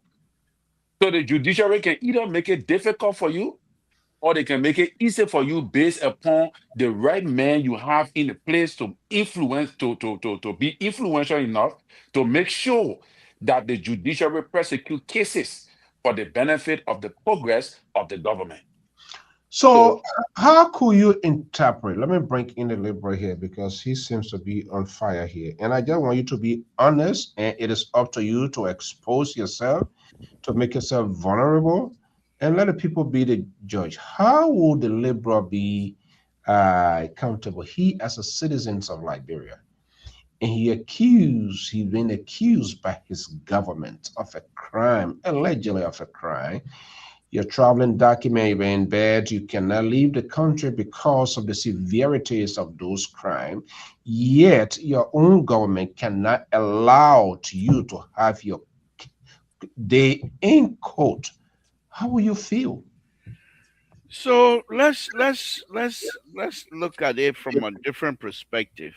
So the judiciary can either make it difficult for you or they can make it easy for you based upon the right man you have in the place to influence, to be influential enough to make sure that the judiciary prosecute cases for the benefit of the progress of the government. So, So how could you interpret? Let me bring in the liberal here because he seems to be on fire here. And I just want you to be honest, and it is up to you to expose yourself, to make yourself vulnerable, and let the people be the judge. How will the liberal be accountable? He, as a citizen of Liberia, and he's been accused by his government of a crime, allegedly of a crime. Your traveling document may in bed. You cannot leave the country because of the severities of those crimes. Yet your own government cannot allow to you to have your day in court. How will you feel? So let's look at it from a different perspective,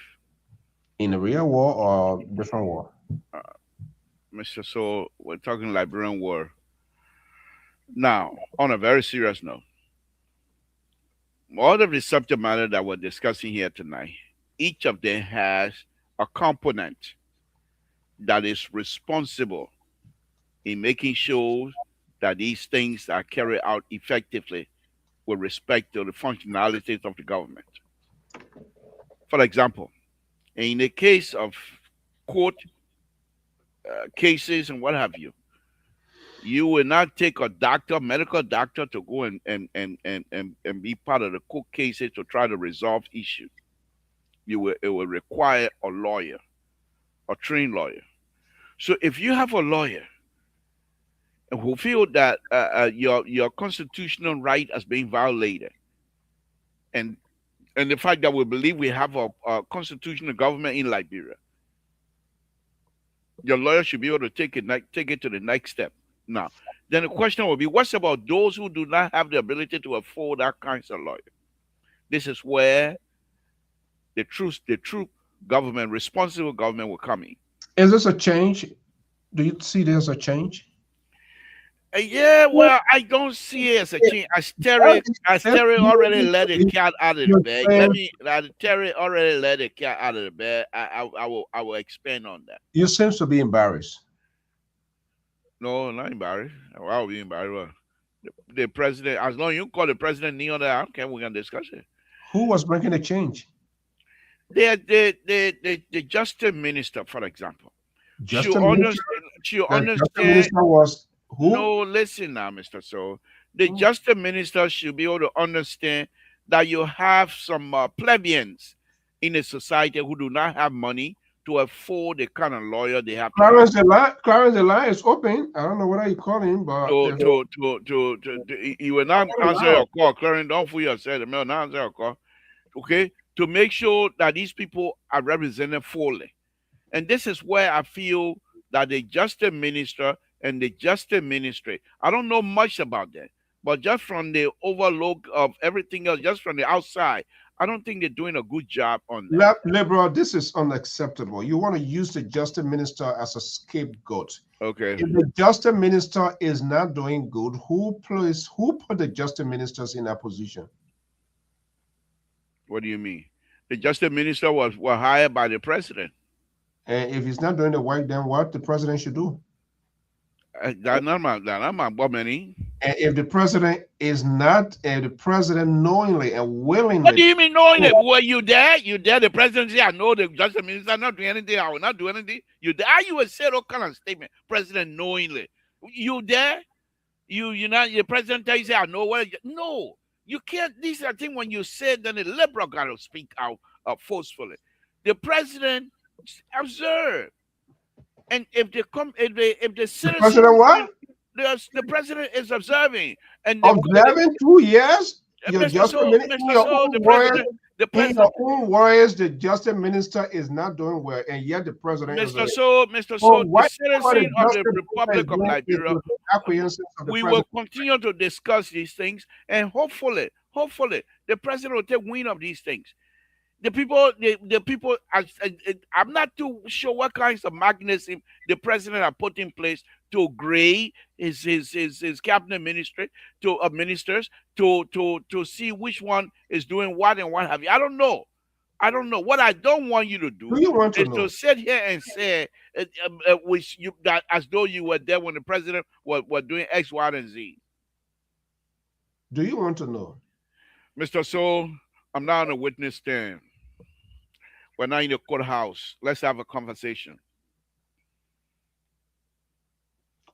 In the real world or different world? uh, Mr. So we're talking Liberian war. Now, on a very serious note, all of the subject matter that we're discussing here tonight, each of them has a component that is responsible in making sure that these things are carried out effectively with respect to the functionalities of the government. For example, in the case of court cases and what have you, you will not take a doctor, medical doctor, to go and be part of the court cases to try to resolve issues. It will require a lawyer, a trained lawyer. So if you have a lawyer who feel that your constitutional right has been violated, and and the fact that we believe we have a constitutional government in Liberia, your lawyer should be able to take it to the next step. Now, then the question will be, what's about those who do not have the ability to afford that kind of lawyer? This is where the true government, responsible government, will come in. Is this a change? Do you see there's a change? Yeah, well, I don't see it as a change. Terry already let the cat out of the You're bag. saying, Terry already let the cat out of the bag. I will expand on that. you seems to be embarrassed. No, not embarrassed. Why would be embarrassed? Well, the president, as long as you call the president knee on that, I don't care. We can discuss it. Who was bringing the change? The justice minister, for example, should Justin Minister? understand. Should The Justin understand. Minister was who? No, listen now, Mister. So the justice minister should be able to understand that you have some plebeians in a society who do not have money to afford the kind of lawyer they have to have. Clarence, the line is open. I don't know what you call him, but You will not answer your call, Clarence. Don't fool yourself. The man will not answer your call. Okay, to make sure that these people are represented fully. And this is where I feel that the justice minister and the justice ministry, I don't know much about that, but just from the overlook of everything else, just from the outside, I don't think they're doing a good job on that. Liberal, this is unacceptable. You want to use the Justice Minister as a scapegoat. Okay. If the Justice Minister is not doing good, who put the Justice Ministers in that position? What do you mean? The justice minister was hired by the president. And if he's not doing the work, then what the president should do? That's not my money. And if the president is not, if the president knowingly and willingly. What do you mean knowingly? Were you there? You there? The president said, I know the justice minister not doing anything. I will not do anything. You there? You will say all kind of statement. President knowingly. You there? You not, the president tell you, say, I know what. No. You can't. These are things when you say, then the liberal got to speak out forcefully. The president observe, and if the citizens, the president what? The president is observing and observing 2 years. The justice minister is not doing well, and yet the president Mr. is. The citizen of the Republic of Liberia, we will continue to discuss these things, and hopefully, the president will take wind of these things. The people. I'm not too sure what kinds of mechanism the president has put in place to grade his cabinet ministry to ministers to see which one is doing what and what have you. I don't know. I don't know. What I don't want you to Do do you want to is know? to sit here and say, which you got as though you were there when the president was doing X, Y, and Z. Do you want to know? Mr. Soul, I'm not on a witness stand. We're not in the courthouse. Let's have a conversation.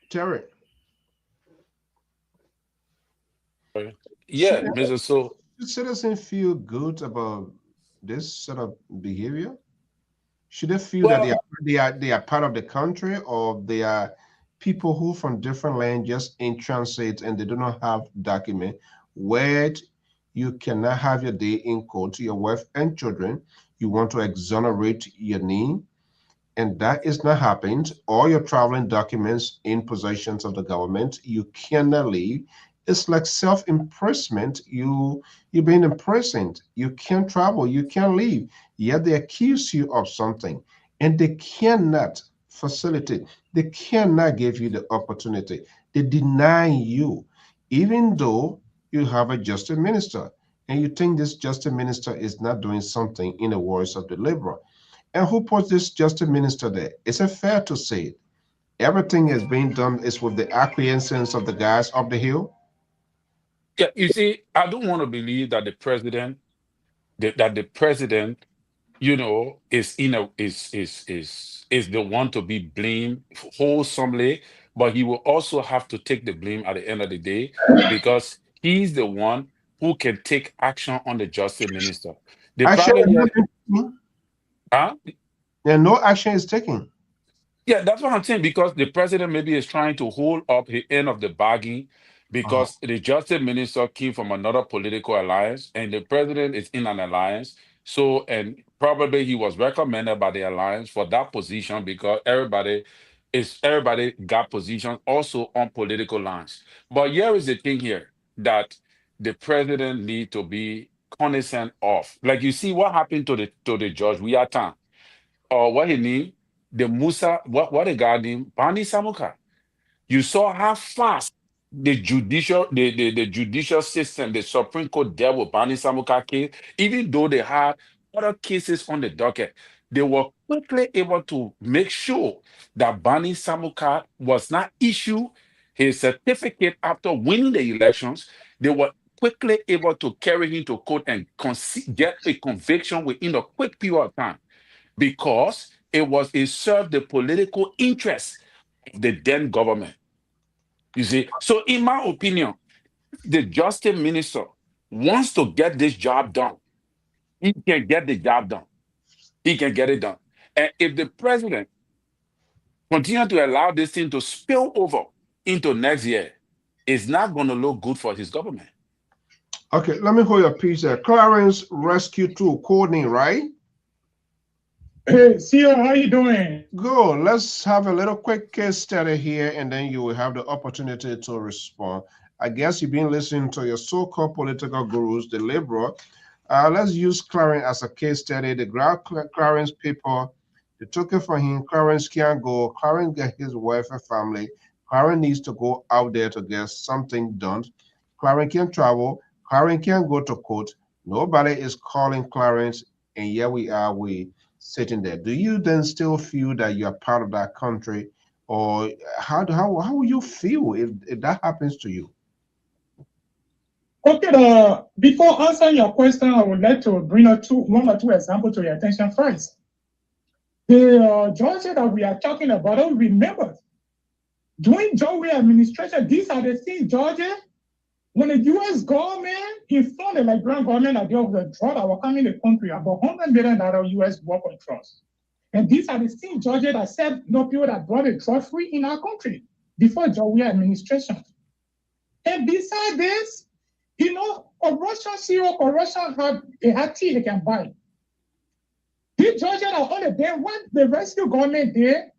Terry. Yeah, Mr. So. Should citizens feel good about this sort of behavior? Should they feel that they are part of the country, or they are people who from different land just in transit and they do not have document where you cannot have your day in court, your wife and children, you want to exonerate your name, and that is not happening. All your traveling documents in possessions of the government, you cannot leave. It's like self-imprisonment. You're being imprisoned. You can't travel. You can't leave. Yet they accuse you of something, and they cannot facilitate. They cannot give you the opportunity. They deny you, even though you have a justice minister, and you think this justice minister is not doing something in the words of the liberal. And who puts this justice minister there? Is it fair to say everything is being done is with the acquiescence of the guys up the hill? Yeah, you see, I don't want to believe that the president, that the president, is is the one to be blamed wholesomely, but he will also have to take the blame at the end of the day, because he's the one who can take action on the justice minister. The Action problem is here, not being taken, huh? and no action is taken. Yeah, that's what I'm saying, because the president maybe is trying to hold up the end of the bargain, Uh-huh. because the justice minister came from another political alliance and the president is in an alliance. So, and probably he was recommended by the alliance for that position, because everybody got positions also on political lines. But here is the thing here, that the president need to be cognizant of. Like, you see what happened to the judge Wiatan, or what he named the Musa, what the guy named Bani Samuka. You saw how fast the judicial system, the Supreme Court dealt with Bani Samuka case, even though they had other cases on the docket. They were quickly able to make sure that Bani Samuka was not issued his certificate after winning the elections. They were quickly able to carry him to court and get a conviction within a quick period of time, because it served the political interests of the then government. You see, so in my opinion, the justice minister wants to get this job done. He can get the job done. He can get it done. And if the president continue to allow this thing to spill over into next year, it's not going to look good for his government. Okay, let me hold your piece there. Clarence Rescue 2, code right? Hey, CEO, how you doing? Good. Let's have a little quick case study here, and then you will have the opportunity to respond. I guess you've been listening to your so-called political gurus, the liberal. Let's use Clarence as a case study. The Clarence people, they took it for him. Clarence can't go. Clarence got his wife and family. Clarence needs to go out there to get something done. Clarence can't travel. Clarence can't go to court. Nobody is calling Clarence, and here we are. We sitting there. Do you then still feel that you are part of that country, or how will you feel if that happens to you? Okay, before answering your question, I would like to bring one or two examples to your attention first. The Georgia that we are talking about, I remember during Georgia administration, these are the things, Georgia, when the U.S. government informed the Liberian government that there was a drought that was coming in the country, about $100 million U.S. work on trust. And these are the same Georgia that said no people that brought a drought free in our country before Georgia administration. And besides this, corruption, zero corruption, they had tea they can buy. These Georgia that on the day when the rescue government did,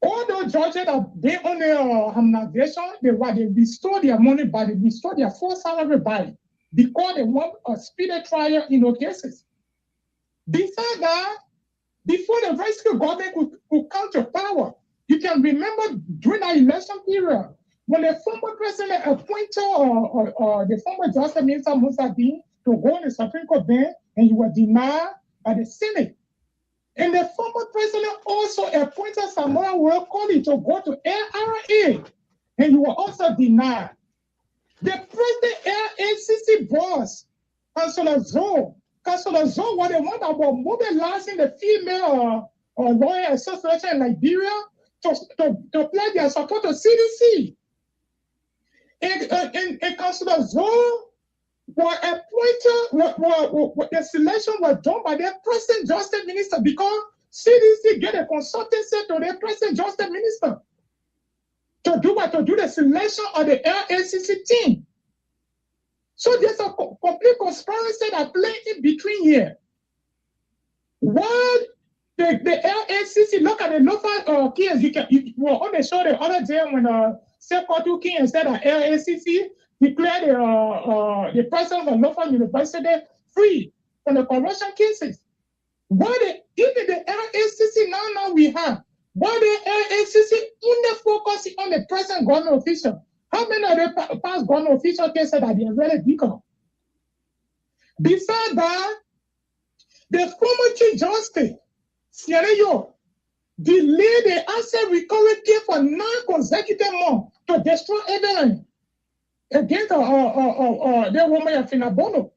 all those Georgia that they on the harmonization, they restore their money, but they restore their full salary by because they want a speedy trial in those cases. Besides that, before the rescue government could come to power, You can remember during that election period, when the former president appointed or the former Justice Minister Musa Bin to go on the Supreme Court bench, and he was denied by the Senate. And the former president also appointed Samuel World-Colley to go to LRA, and he was also denied. The present LACC boss, Councilor Zoe was the one that was mobilizing the female lawyer association in Liberia to pledge their support to CDC. And Councilor Zoe was appointed, the selection was done by the present justice minister because CDC get a consultancy to the present justice minister to do what? To do the selection of the LACC team. So there's a complete conspiracy that play in between here. What the LACC, look at the local kids, you were on the show the other day when Sekotu King said that LACC declared the president of local university free from the corruption cases. What even the LACC now we have, why the LACC only focusing on the present government official? How many of the past government official cases that they are really bigger? Besides that, the former Chief Justice, Sierra Leone, delayed the asset recovery case for 9 consecutive months to destroy evidence against the woman of Finabono.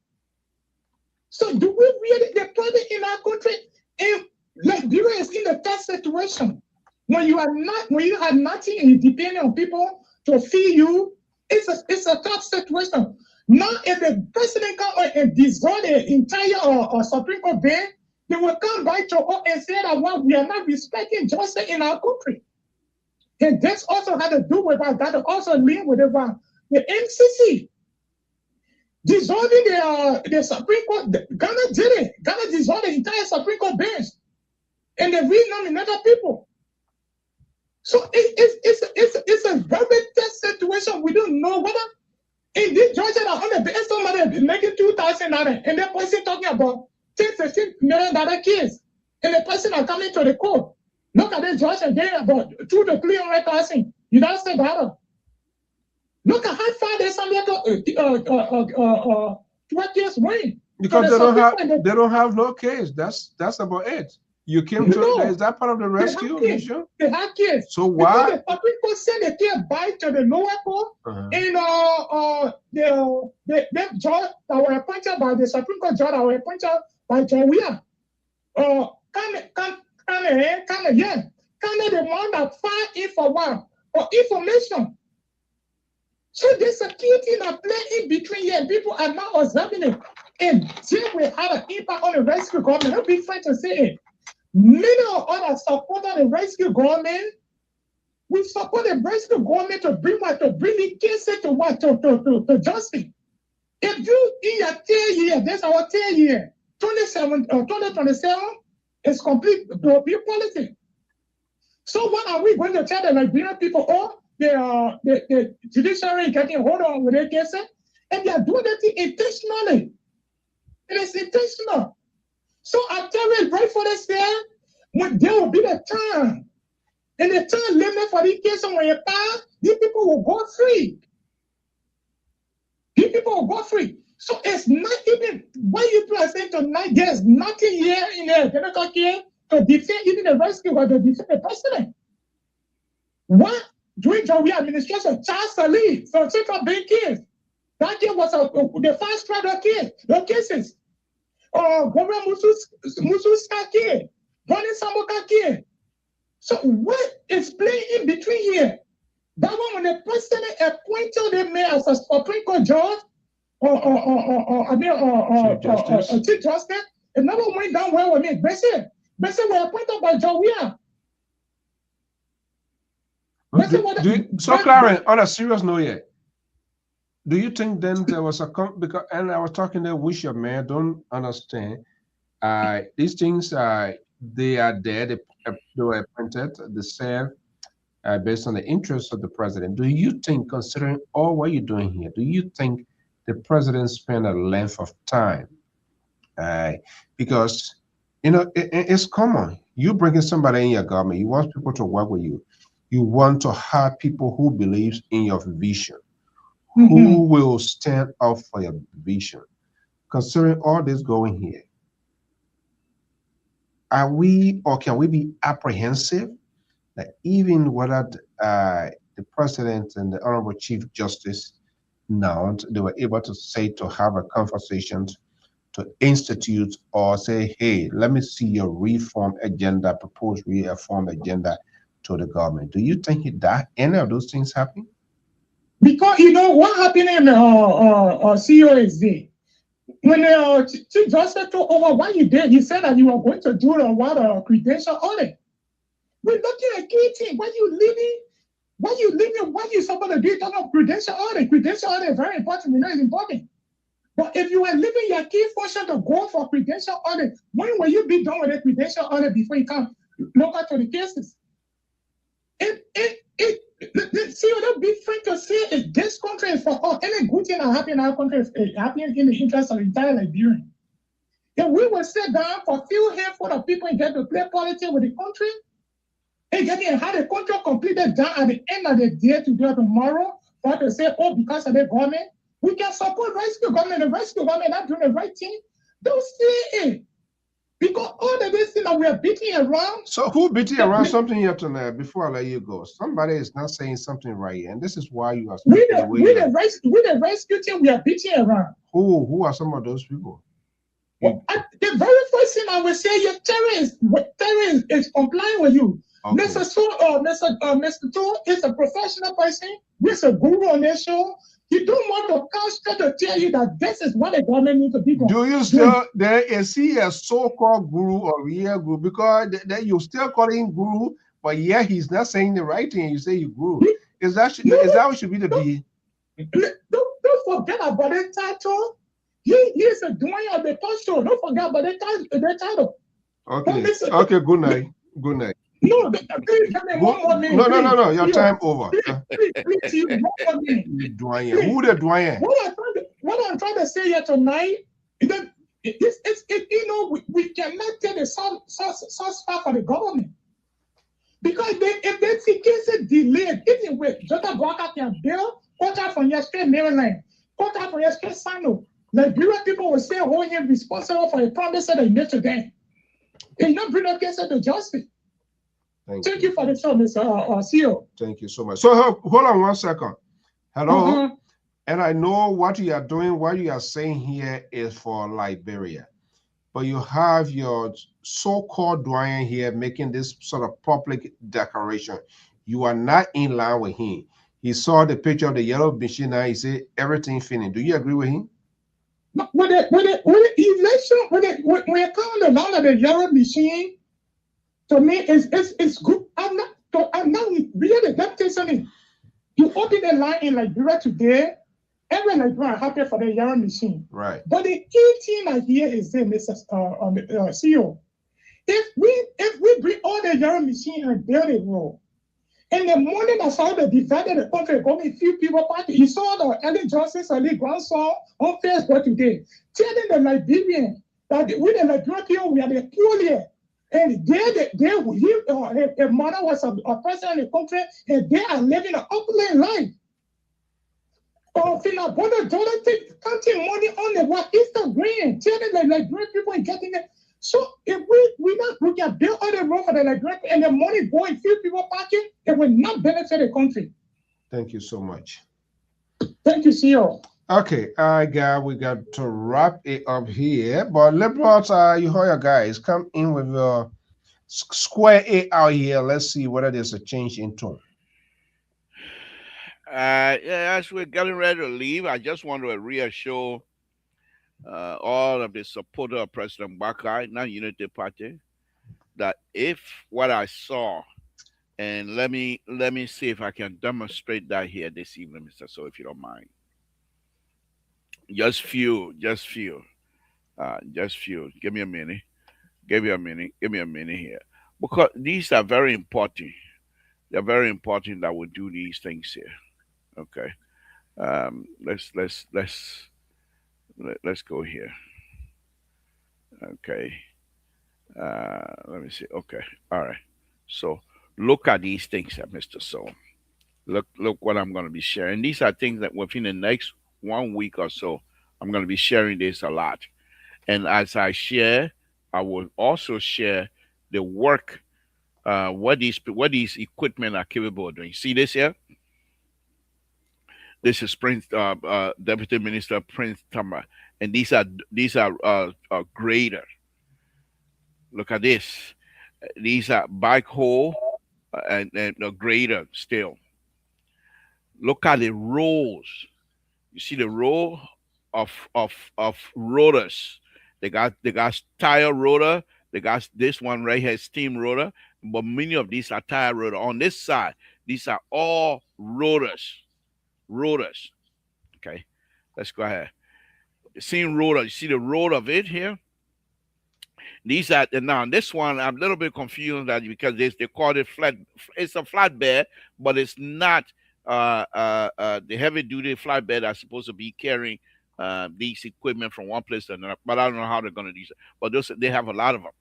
So do we really, the problem in our country, if Liberia is in the tough situation, when you have nothing and you depend on people to feed you, it's a tough situation. Now, if the president come and dissolve the entire Supreme Court bench, they will come back to us and say that well, we are not respecting justice in our country. And this also had to do with that, also linked with the NCC. Dissolving the Supreme Court, Ghana did it. Ghana dissolved the entire Supreme Court bench. And they renominated people. So it's a very tough situation. We don't know whether in this Georgia that on the base somebody making $2,000 and the person talking about $10-15 million case, and the person are coming to the court. Look at this Georgia getting about $200,000 to $300,000. You don't say that. Look at how far they some 12 years win. Because they don't have no case. That's about it. You came to is that part of the rescue mission? They have kids. So why? Because the people send the kid back to the lower court, and the judge that were appointed by the Supreme Court judge that were appointed by John Weir, the one that filed in for information. So there's a key thing that play in between here, and people are not observing it. And then we have an impact on the rescue government. Don't be afraid to say it. Many of us support the rescue government. We support the rescue government to bring the cases to justice. If you in your 10 year, that's our 10 year, 2027 is complete to be politics. So what are we going to tell the Liberian people? Oh, the judiciary getting hold on with their cases, and they are doing it intentionally. It is intentional. So I tell you, right for this year, when there will be the time, and the time limit for these cases when you pass, these people will go free. These people will go free. So it's not even when you present tonight, there's nothing here in the Democratic case to defend even the rescue or to defend the president. What during the administration, Charles Ali from Central Bank case, that case was the fast track case, the cases. Governor Mususka case, Bonnie Samoka case. So what is playing in between here? That one when the president appointed the mayor as a Supreme Court judge, Chief Justice, it never went down well with me. Bessie were appointed by John Weir. So, Clarence, on a serious note here, do you think then there was because and I was talking there, which your man don't understand. These things they are there, they were appointed, they serve based on the interests of the president. Do you think, considering all what you're doing here, do you think the president spent a length of time? Because you know it's common. You bringing somebody in your government, you want people to work with you. You want to have people who believes in your vision, who will stand up for your vision. Considering all this going here, are we or can we be apprehensive that even whether the president and the honorable chief justice now they were able to say to have a conversation to institute or say, hey, let me see your reform agenda, proposed reform agenda to the government. Do you think that any of those things happen? Because you know what happened in CEO is there. When Chief Justice took over, what he did, he said that you were going to do a credential audit. We're looking at key thing. When you leaving, what you supposed to do? Talk about credential audit. Credential audit is very important. We know it's important. But if you were leaving your key function to go for credential audit, when will you be done with the credential audit before you come look at the cases? See, don't be frank to say if this country is for all. Any good thing that happen in our country is happening in the interest of the entire Liberian. If we will sit down for a few handful of people and get to play politics with the country, and getting how the country completed down at the end of the day to do tomorrow, for to say, oh, because of the government, we can support rescue government. The rescue government not doing the right thing. Don't say it. Because all the things that we are beating around. So who beating around something here tonight before I let you go? Somebody is not saying something right here, and this is why you are speaking with the rescue team we are beating around. Who are some of those people? Well, the very first thing I will say, your terrorist is complying with you. Okay. Mr. Two is a professional person. He's a guru on this show. You don't want to constantly to tell you that this is what the government needs to be doing. Do you still is he a so-called guru or real guru? Because you still call him guru, but yeah, he's not saying the right thing. You say you guru. Is that what should be the be? Don't forget about the title. He is a doing of the show. Don't forget about the title. Okay. Okay. Good night. Good night. No, please give me one more minute. No. Your time over. Please, one more minute. Who the doyen? What I'm trying to say here tonight is that we cannot take the source far for the government. Because if they see cases delayed, even with Jota Broca can bill, quota from yesterday Maryland, quota from yesterday Sano, Liberian people will say hold him responsible for a promise that they made to them. And not bring up cases to justice. Thank you for the show, Mr. CEO. Thank you so much. So hold on 1 second. Hello. And I know what you are doing, what you are saying here is for Liberia. But you have your so-called doyen here making this sort of public declaration. You are not in line with him. He saw the picture of the yellow machine and he said everything finished. Do you agree with him? When it comes to the yellow machine, to me, it's good. I'm not really that something. You open the line in Liberia today, every Liberian happy for the yellow machine. Right. But the key thing I hear is this, Mr. CEO. If we bring all the yellow machine and build it road, in the morning I saw the divided the country, only a few people party. You saw the Ellen Johnson's grandson on Facebook today, telling the Liberian that with the Liberian people, we are the peculiar. And her mother was a president in the country, and they are living an opulent life. Philip, what don't counting money on the what Instagram, telling the Liberian people and getting it. So if we can build all the road for the Liberian and the money going, few people parking, it will not benefit the country. Thank you so much. Thank you, CEO. Okay, we got to wrap it up here. But Liberals, you hear guys, come in with your square it out here. Let's see whether there's a change in tone. Yeah, as we're getting ready to leave, I just want to reassure all of the supporters of President Baka, non-unity party, that if what I saw, and let me see if I can demonstrate that here this evening, Mr. So, if you don't mind. Just few. Give me a minute. Give me a minute here. Because these are very important. They're very important that we do these things here. Okay. Let's go here. Okay. Let me see. Okay. All right. So Look at these things, Mr. So. Look what I'm going to be sharing. These are things that within the next 1 week or so, I'm going to be sharing this a lot. And as I share, I will also share the work, what these equipment are capable of doing. See this here? This is Prince Deputy Minister Prince Tama, and these are grader. Look at this. These are bike hole and a grader still. Look at the rolls. You see the row of rotors. They got tire rotor. They got this one right here, steam rotor. But many of these are tire rotor. On this side, these are all rotors. Rotors. Okay. Let's go ahead. The same rotor. You see the rotor of it here? These are now this one. I'm a little bit confused that because they call it flat. It's a flatbed, but it's not the heavy duty flatbed that's supposed to be carrying these equipment from one place to another. But I don't know how they're going to do it. But they have a lot of them.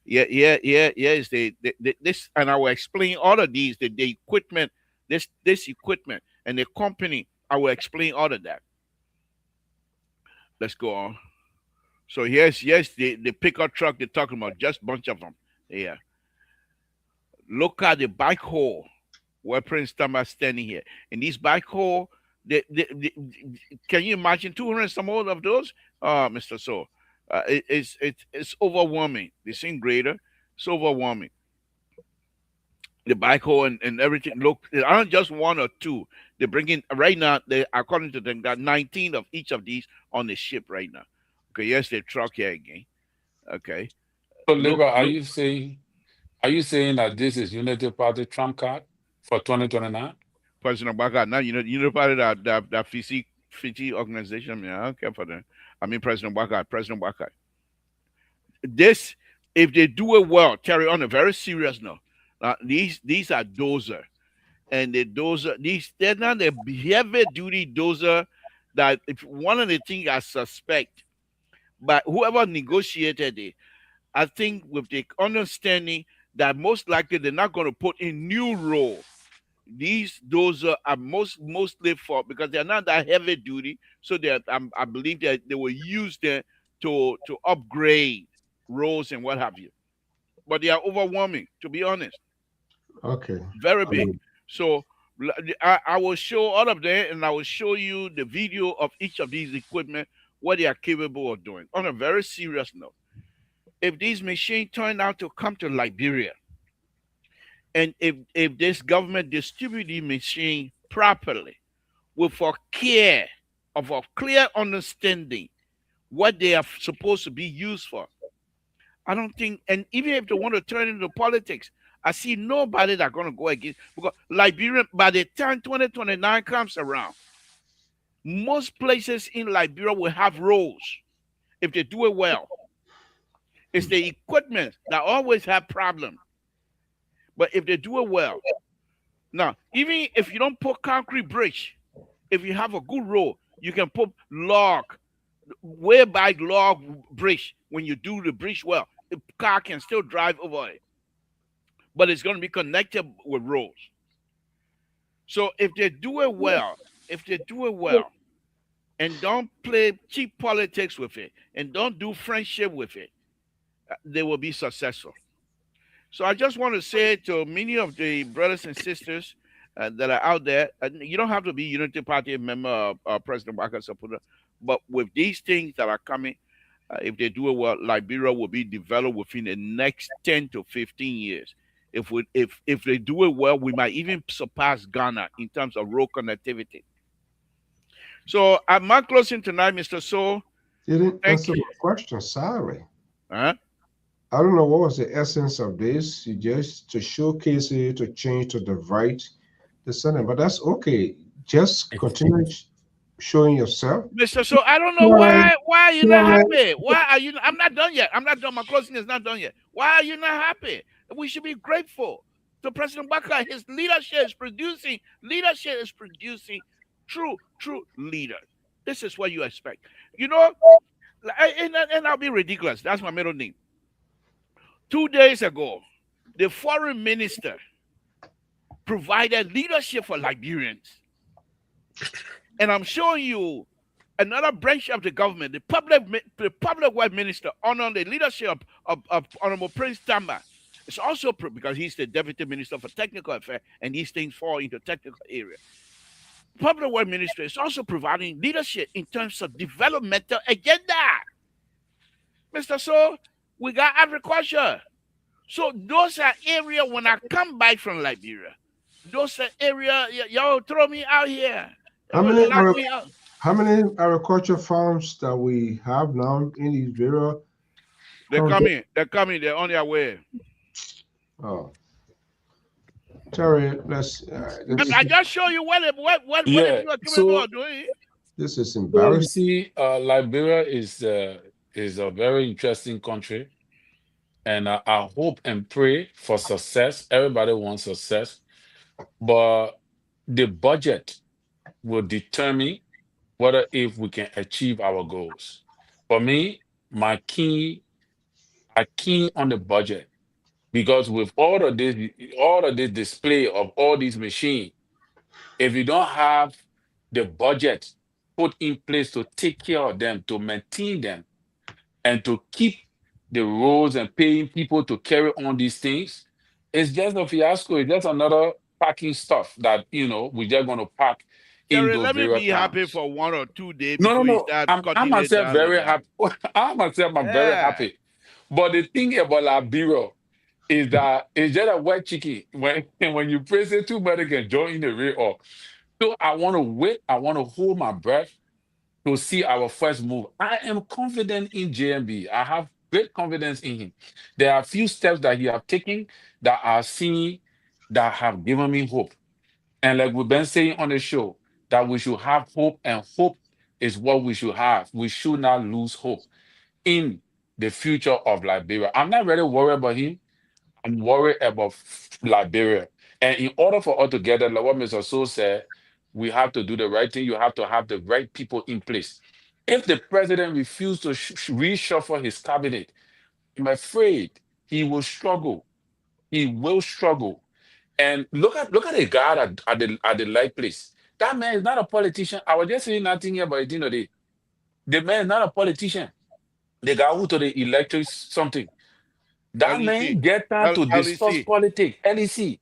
Yeah. Is this, and I will explain all of these. The equipment, this equipment, and the company. I will explain all of that. Let's go on. So yes, the pickup truck they're talking about, just a bunch of them. Yeah. Look at the bike hole where Prince Tamba standing here. And these bike hole, can you imagine 200 some old of those? Mr. So, it's overwhelming. The same grader, it's overwhelming. The bike hole and everything. Look, there aren't just one or two. They're bringing right now. They according to them, got 19 of each of these on the ship right now. Okay, yes, the truck here again. Okay. So, Labor, are you saying that this is Unity Party trump card for 2029? President Baka, now Unity Party that Fiji organization. I mean, I don't care for them. I mean President Baka. This, if they do it well, carry on a very serious note. These are dozer. And the dozer, they're not the heavy duty dozer that if one of the things I suspect, but whoever negotiated it, I think with the understanding that most likely they're not going to put in new role. Those are mostly for because they're not that heavy duty, so I believe that they will use them to upgrade roles and what have you. But they are overwhelming, to be honest. Okay. Very big. So I will show all of them, and I will show you the video of each of these equipment, what they are capable of doing. On a very serious note, if these machines turn out to come to Liberia, and if this government distribute these machines properly, with a care of a clear understanding what they are supposed to be used for, I don't think, and even if they want to turn into politics, I see nobody that's going to go against, because Liberia, by the time 2029 comes around, most places in Liberia will have roads if they do it well. It's the equipment that always have problems. But if they do it well, now, even if you don't put concrete bridge, if you have a good road, you can put way back log bridge. When you do the bridge well, the car can still drive over it. But it's going to be connected with roads. So if they do it well, and don't play cheap politics with it, and don't do friendship with it, they will be successful. So I just want to say to many of the brothers and sisters that are out there, you don't have to be Unity Party member or President Baka supporter, but with these things that are coming, if they do it well, Liberia will be developed within the next 10 to 15 years. If they do it well, we might even surpass Ghana in terms of road connectivity. So I'm not closing tonight, Mr. So. You didn't answer my question. Sorry. Huh? I don't know what was the essence of this. You just to showcase it, to change to the right, the center. But that's okay. Just continue showing yourself. Mr. So I don't know why are you not happy? Why are you? I'm not done yet. I'm not done. My closing is not done yet. Why are you not happy? We should be grateful to President Baka. His leadership is producing. Leadership is producing true leader. This is what you expect. You know, and I'll be ridiculous. That's my middle name. 2 days ago, the foreign minister provided leadership for Liberians. And I'm showing you another branch of the government, the public work minister, under the leadership of Honorable Prince Tamba. It's also because he's the deputy minister for technical affairs, and these things fall into technical area. Public work minister is also providing leadership in terms of developmental agenda. Mr. So, we got agriculture. So those are areas when I come back from Liberia. Those are areas y'all throw me out here. How many agriculture farms that we have now in Liberia? They're coming, they're on their way. Oh. Terry, I just show you what so doing. This is embarrassing. See, Liberia is a very interesting country. And I hope and pray for success. Everybody wants success. But the budget will determine whether if we can achieve our goals. For me, I keen on the budget, because with all of this display of all these machines, if you don't have the budget put in place to take care of them, to maintain them, and to keep the roads and paying people to carry on these things, it's just a fiasco. It's just another packing stuff that we're just going to pack in those let me various be towns. happy for 1 or 2 days. No. I'm myself very happy. I'm very happy. But the thing about Liberia is that it's just a wet chicken. When you press it, too much, can join in the rear off. So I want to wait. I want to hold my breath to see our first move. I am confident in JMB. I have great confidence in him. There are a few steps that he have taken that are seen that have given me hope. And like we've been saying on the show, that we should have hope, and hope is what we should have. We should not lose hope in the future of Liberia. I'm not really worried about him. I'm worried about Liberia. And in order for us to get that, like what Mr. So said, we have to do the right thing. You have to have the right people in place. If the president refuses to reshuffle his cabinet, I'm afraid he will struggle. He will struggle. And look at the guy at the light place. That man is not a politician. I was just saying nothing here, but the man is not a politician. The guy who to the electric something. That LEC. man get time to discuss politics. LEC.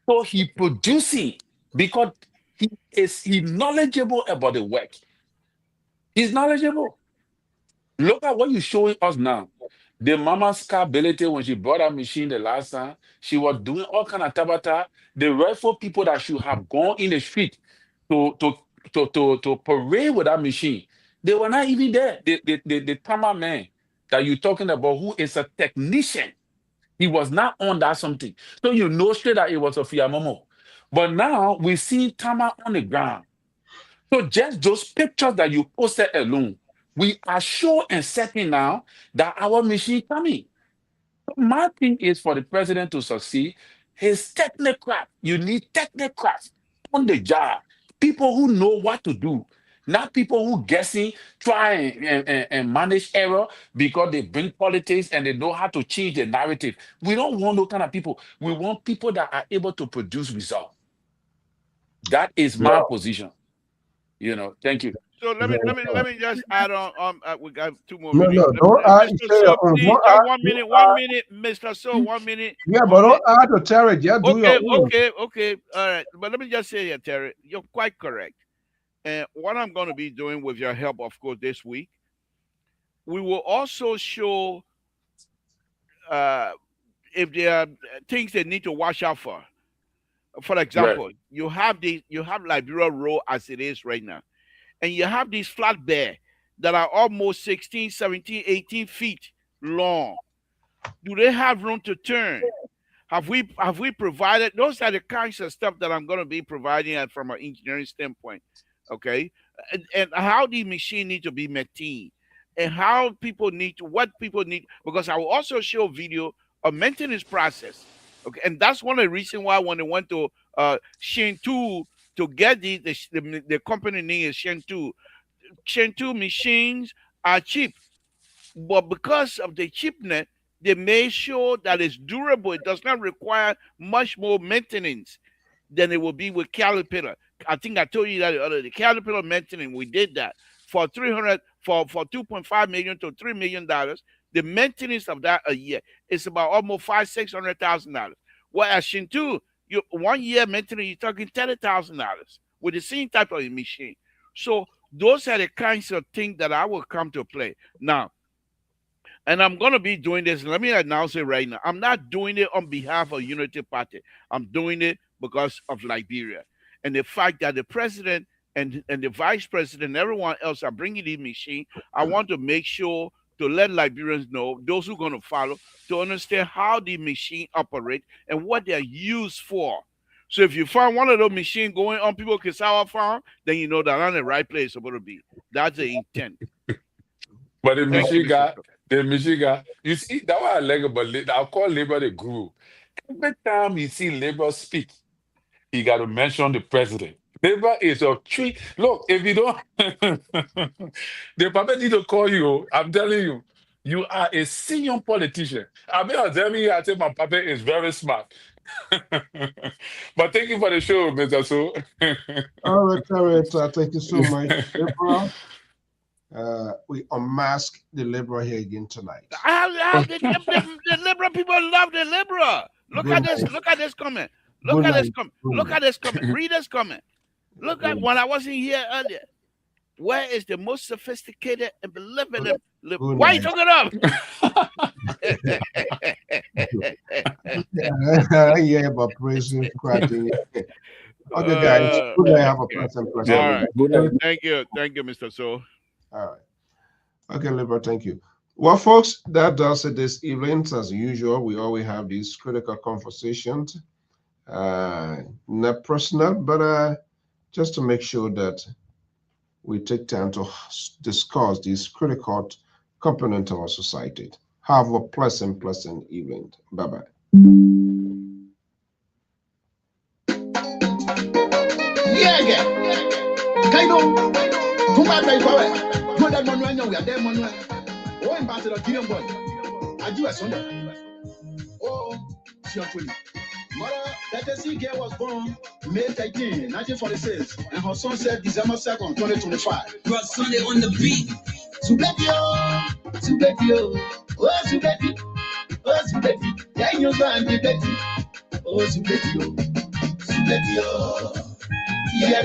So he producing because he's knowledgeable about the work. He's knowledgeable. Look at what you're showing us now. The mama's ability when she brought that machine the last time, she was doing all kind of tabata. The rightful people that should have gone in the street to parade with that machine, they were not even there. The Tama man that you're talking about, who is a technician, he was not on that something. So you know straight that it was a Momo. But now we see Tama on the ground. So just those pictures that you posted alone, we are sure and certain now that our machine coming. So my thing is for the president to succeed, his technocrat. You need technocrats on the job, people who know what to do, not people who guessing, try and manage error because they bring politics and they know how to change the narrative. We don't want those kind of people. We want people that are able to produce results. That is my position. Thank you. So let me just add on. We got 2 more No, minutes. don't add. Mr. So, please, just 1 minute. 1 minute, Mr. So, 1 minute. Yeah, but don't add to Terry. Just do your own. Okay. All right. But let me just say here, Terry, you're quite correct. And what I'm going to be doing with your help, of course, this week, we will also show if there are things they need to watch out for. For example, you have Liberia Road as it is right now. And you have these flatbed that are almost 16, 17, 18 feet long. Do they have room to turn? Have we provided? Those are the kinds of stuff that I'm going to be providing from an engineering standpoint. Okay. And how the machine need to be maintained, and what people need, because I will also show video of maintenance process. Okay. And that's one of the reasons why when they went to Shin2 to get the company name is Shin2. Shin2 machines are cheap, but because of the cheapness, they made sure that it's durable. It does not require much more maintenance. than it will be with Caterpillar. I think I told you that the other day. Caterpillar maintenance, we did that for $2.5 million to $3 million. The maintenance of that a year is about almost $600,000. Whereas Shintu, 1 year maintenance, you're talking $30,000 with the same type of machine. So those are the kinds of things that I will come to play now. And I'm going to be doing this. Let me announce it right now. I'm not doing it on behalf of Unity Party. I'm doing it because of Liberia. And the fact that the president and the vice president and everyone else are bringing these machines, I want to make sure to let Liberians know, those who are going to follow, to understand how the machine operate and what they're used for. So if you find one of those machines going on People Kisawa farm, then you know that I'm the right place supposed to be. That's the intent. But the machine guy, you see, that what I like about I'll call Labor the guru. Every time you see Labor speak, he got to mention the president. Labor is a tree. Look, if you don't, they probably need to call you. I'm telling you, you are a senior politician. I mean, I'm telling you, I think my papa is very smart. But thank you for the show, Mr. So. All right. Thank you so much, Liberal. We unmask the Liberal here again tonight. The Liberal people love the Liberal. Look at this comment. Look at this comment. Read this comment. Look at when I wasn't here earlier. Where is the most sophisticated and beloved? Why are you talking up? Yeah, but praising, cracking. Okay, guys. Good night. Have a pleasant. All right. Thank you, Mr. So. All right. Okay, Liberal, thank you. Well, folks, that does it this evening. As usual, we always have these critical conversations. Not personal, but just to make sure that we take time to discuss these critical components of our society. Have a pleasant evening. Bye-bye. Yeah. Oh, Ambassador Gideon Boy. I do a Sunday. Oh, Mother, that the girl was born May 13, 1946, and her son said December 2nd, 2025. Rock Sunday on the beat. Subetio, oh Subeti, yeah, you can be Betty. Oh Subetio, yeah,